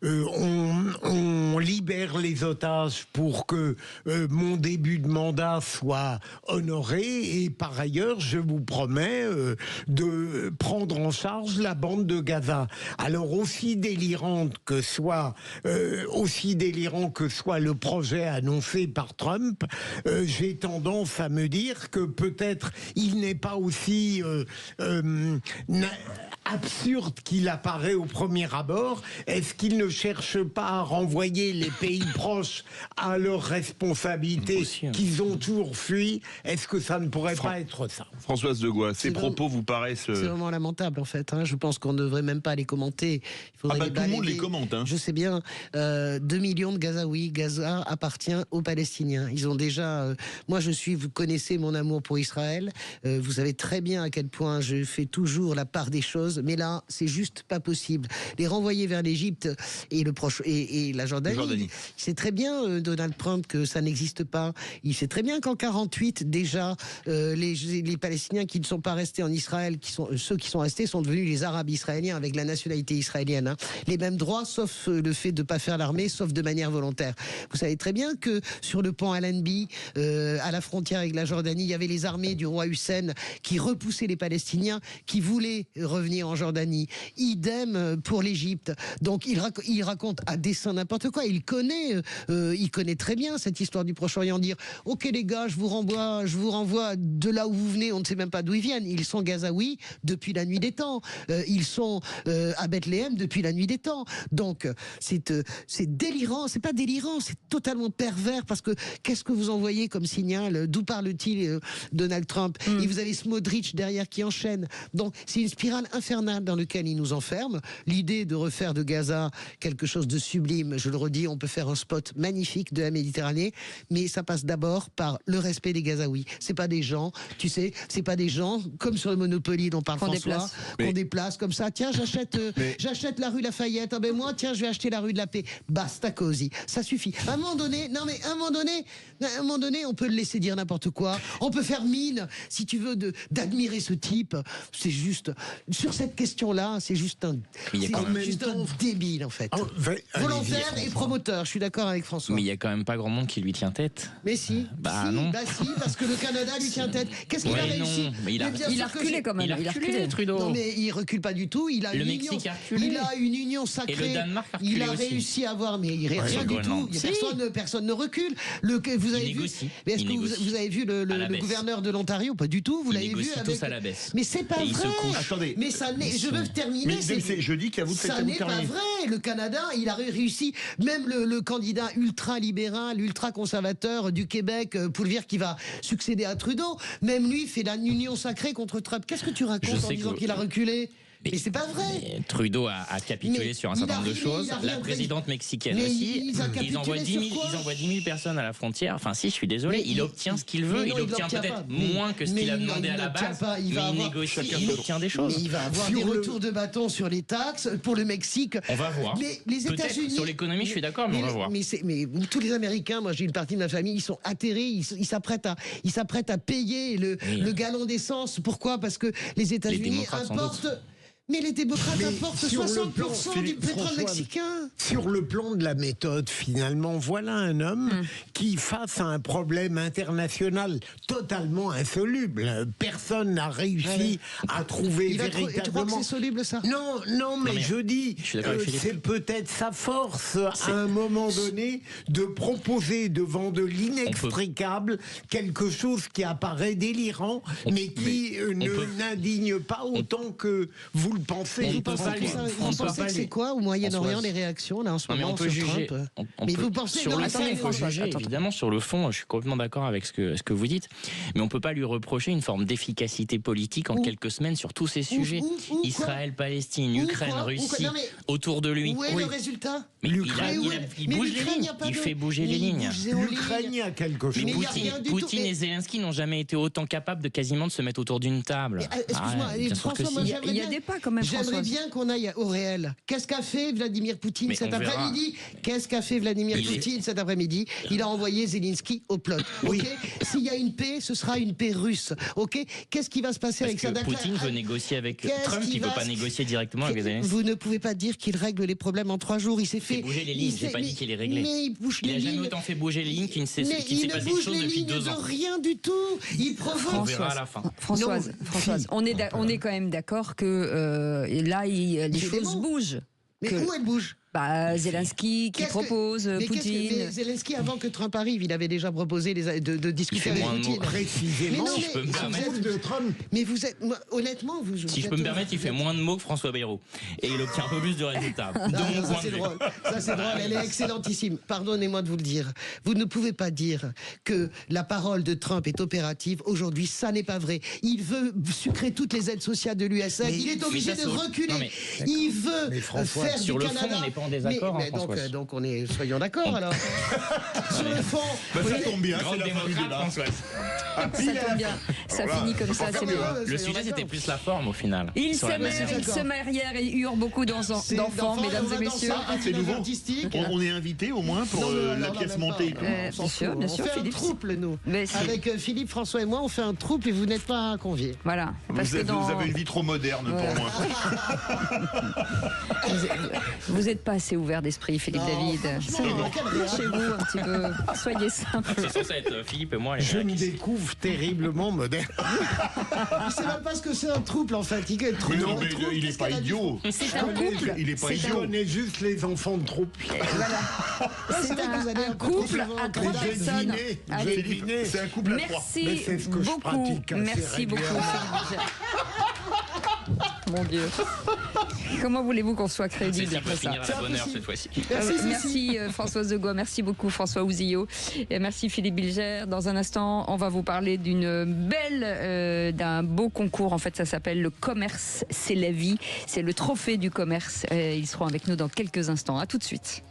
Speaker 5: on libère les otages pour que mon début de mandat soit honoré, et par ailleurs, je vous promets de prendre en charge la bande de Gaza. Alors, aussi délirant que soit le projet annoncé par Trump, j'ai tendance à me dire que peut-être il n'est pas aussi absurde qu'il apparaît au premier abord. Est-ce qu'il ne cherche pas à renvoyer les pays proches à leurs responsabilités qu'ils ont toujours fui? Est-ce que ça ne pourrait pas être ça?
Speaker 3: Françoise Degois, ces propos vous paraissent...
Speaker 4: C'est vraiment lamentable en fait. Hein. Je pense qu'on ne devrait même pas les commenter. Il faudrait
Speaker 3: tout le monde les commente. Hein.
Speaker 4: Je sais bien. 2 millions de Gazaouis. Gaza appartient aux Palestiniens. Ils ont déjà... vous connaissez mon amour pour Israël. Vous savez très bien à quel point je fais toujours la part des choses. Mais là, c'est juste pas possible. Les renvoyer vers l'Égypte et la Jordanie. Il sait très bien, Donald Trump, que ça n'existe pas. Il sait très bien qu'en 48, déjà, les Palestiniens qui ne sont pas restés en Israël, ceux qui sont restés sont devenus les Arabes israéliens avec la nationalité israélienne. Hein. Les mêmes droits, sauf le fait de ne pas faire l'armée, sauf de manière volontaire. Vous savez très bien que sur le pont Allenby, à la frontière avec la Jordanie, il y avait les armées du roi Hussein qui repoussaient les Palestiniens, qui voulaient revenir en Jordanie. Idem pour l'Égypte. Donc il raconte à dessein n'importe quoi. Il connaît très bien cette histoire du Proche-Orient. Dire, ok les gars, je vous renvoie de là où vous venez. On ne sait même pas d'où ils viennent. Ils sont gazaouis depuis la nuit des temps. Ils sont à Bethléem depuis la nuit des temps. Donc c'est délirant. C'est pas délirant, c'est totalement pervers parce que qu'est-ce que vous envoyez comme signal? D'où parle-t-il Donald Trump? Et vous avez Smotrich derrière qui enchaîne. Donc c'est une spirale infernale dans laquelle il nous enferme. L'idée de refaire de Gaza quelque chose de sublime, je le redis, on peut faire un spot magnifique de la Méditerranée, mais ça passe d'abord par le respect des Gazaouis. C'est pas des gens, tu sais, c'est pas des gens comme sur le Monopoly dont parle François, qu'on déplace comme ça. Tiens, j'achète la rue Lafayette. Ah ben moi, tiens, je vais acheter la rue de la Paix. Basta cosy, ça suffit. À un moment donné, on peut le laisser dire n'importe quoi. On peut faire mine, si tu veux, d'admirer ce type. C'est juste sur cette question-là, c'est juste un débile en fait. Volontaire et promoteur. Je suis d'accord avec François.
Speaker 6: Mais il y a quand même pas grand monde qui lui tient tête.
Speaker 4: Mais si.
Speaker 6: Non.
Speaker 4: Si, parce que le Canada lui tient tête. Qu'est-ce qu'il a réussi?
Speaker 6: Il a
Speaker 2: reculé quand même.
Speaker 6: Il a reculé, Trudeau.
Speaker 4: Non mais il recule pas du tout. Il a une union sacrée.
Speaker 6: Et le Danemark a reculé
Speaker 4: il a réussi à avoir, mais il rien du tout. Personne ne recule. Vous avez vu? Est-ce que vous avez vu le gouverneur de l'Ontario? Pas du tout. Vous l'avez vu avec...
Speaker 6: tous à la baisse.
Speaker 4: Mais c'est pas vrai.
Speaker 3: Attendez.
Speaker 4: Mais ça n'est. Je veux terminer.
Speaker 3: Je dis qu'à vous de
Speaker 4: ça n'est pas vrai. Le Canada, il a réussi. Même le candidat ultra libéral, ultra conservateur du Québec, Poilievre, qui va succéder à Trudeau, même lui fait la union sacrée contre Trump. Qu'est-ce que tu racontes en disant qu'il a reculé? Mais c'est pas vrai.
Speaker 6: Trudeau a capitulé sur un certain nombre de choses. La présidente mexicaine aussi. Ils envoient 10 000 personnes à la frontière. Enfin, si, je suis désolé. Il obtient ce qu'il veut. Il obtient peut-être moins que ce qu'il a demandé à la base. Mais il négocie, il obtient des choses.
Speaker 4: Mais il va avoir des retours de bâton sur les taxes pour le Mexique.
Speaker 6: On va voir.
Speaker 4: Mais les États-Unis.
Speaker 6: Sur l'économie, je suis d'accord, mais on va voir.
Speaker 4: Mais tous les Américains, moi j'ai une partie de ma famille, ils sont atterrés. Ils s'apprêtent à payer le gallon d'essence. Pourquoi? Parce que les États-Unis importent. Mais les démocrates apportent 60% du pétrole mexicain.
Speaker 5: Sur le plan de la méthode, finalement, voilà un homme qui, face à un problème international totalement insoluble, personne n'a réussi à trouver véritablement...
Speaker 4: Tu crois que c'est soluble, ça?
Speaker 5: Non, mais je dis, c'est peut-être sa force, à un moment donné, de proposer devant de l'inextricable quelque chose qui apparaît délirant, mais qui n'indigne pas autant que vous le pensez.
Speaker 4: Vous pensez que c'est quoi au Moyen-Orient les réactions là en ce moment sur Trump?
Speaker 6: Mais vous pensez sur le fond, évidemment sur le fond, je suis complètement d'accord avec ce que vous dites, mais on peut pas lui reprocher une forme d'efficacité politique en quelques semaines sur tous ces sujets. Israël, Palestine, Ukraine, Russie, autour de lui.
Speaker 4: Où est le résultat?
Speaker 6: Mais il bouge les lignes. Il fait bouger les lignes.
Speaker 5: L'Ukraine a quelque chose.
Speaker 6: Mais Poutine et Zelensky n'ont jamais été autant capables de quasiment de se mettre autour d'une table.
Speaker 4: Excuse-moi, François,
Speaker 2: il y a des pas quand même.
Speaker 4: J'aimerais bien qu'on aille au réel. Qu'est-ce qu'a fait Vladimir Poutine cet après-midi? Qu'est-ce qu'a fait Vladimir Poutine cet après-midi? Il a envoyé Zelensky au plot. Ok. S'il y a une paix, ce sera une paix russe. Ok. Qu'est-ce qui va se passer avec ça?
Speaker 6: Poutine veut négocier avec Trump, il ne peut pas négocier directement avec Zelensky.
Speaker 4: Vous ne pouvez pas dire qu'il règle les problèmes en 3 jours. Il s'est fait
Speaker 6: bouger les lignes. J'ai pas dit qu'il les réglait. Il n'a jamais autant fait bouger les lignes qu'il ne s'est passé de choses depuis 2 ans.
Speaker 4: Rien du tout. Il provoque.
Speaker 6: On verra à la fin.
Speaker 2: Françoise, on est quand même d'accord que là, les choses bougent.
Speaker 4: Mais où elles bougent?
Speaker 2: Zelensky qui propose, Poutine.
Speaker 4: Mais Zelensky, avant que Trump arrive, il avait déjà proposé de discuter avec Poutine.
Speaker 5: Précisément,
Speaker 6: si je peux me permettre.
Speaker 4: Mais vous êtes, honnêtement,
Speaker 6: si je peux me permettre, il fait moins de mots que François Bayrou. Et il obtient un peu plus de résultats.
Speaker 4: Ça, c'est drôle. Ça, c'est drôle. Elle est excellentissime. Pardonnez-moi de vous le dire. Vous ne pouvez pas dire que la parole de Trump est opérative. Aujourd'hui, ça n'est pas vrai. Il veut sucrer toutes les aides sociales de l'USA. Il est obligé de reculer. Il veut faire du Canada.
Speaker 6: En désaccord,
Speaker 4: donc on est, soyons d'accord alors. Sur le fond,
Speaker 3: ça tombe bien, c'est la
Speaker 6: Françoise.
Speaker 2: Ça tombe bien, ça finit comme ça, c'est bien.
Speaker 6: Le sujet c'était plus la forme au final.
Speaker 2: Il se marièrent et eurent beaucoup d'enfants, mesdames et messieurs.
Speaker 3: C'est nouveau. On est invité au moins pour la pièce montée et tout.
Speaker 2: Bien sûr,
Speaker 4: on fait un trouble nous. Avec Philippe, François et moi, on fait un trouble et vous n'êtes pas conviés.
Speaker 2: Voilà.
Speaker 3: Vous avez une vie trop moderne pour moi.
Speaker 2: Vous n'êtes pas assez ouvert d'esprit, Philippe David. Lâchez-vous un petit peu. Soyez simple.
Speaker 6: C'est censé être Philippe et moi.
Speaker 5: Je me découvre terriblement moderne.
Speaker 4: Il sait même pas ce que c'est un trouble en fait. Il est
Speaker 3: Mais non, mais il est pas idiot.
Speaker 2: C'est un couple.
Speaker 3: Il est pas
Speaker 5: Je
Speaker 3: idiot.
Speaker 5: connais juste les enfants de troupe.
Speaker 2: C'est un couple à 3 personnes. Allez,
Speaker 3: C'est un couple à 3.
Speaker 5: Mais
Speaker 2: merci
Speaker 5: c'est ce que je
Speaker 2: beaucoup.
Speaker 5: pratique assez
Speaker 2: Merci beaucoup.
Speaker 5: régulièrement.
Speaker 2: Mon Dieu. Comment voulez-vous qu'on soit crédible
Speaker 6: C'est
Speaker 2: après ça?
Speaker 6: finir à la bonne heure cette fois-ci.
Speaker 2: Merci Françoise de Goua, merci beaucoup François Ouzillot et merci Philippe Bilger. Dans un instant, on va vous parler d'un beau concours. En fait, ça s'appelle le commerce, c'est la vie. C'est le trophée du commerce. Ils seront avec nous dans quelques instants. À tout de suite.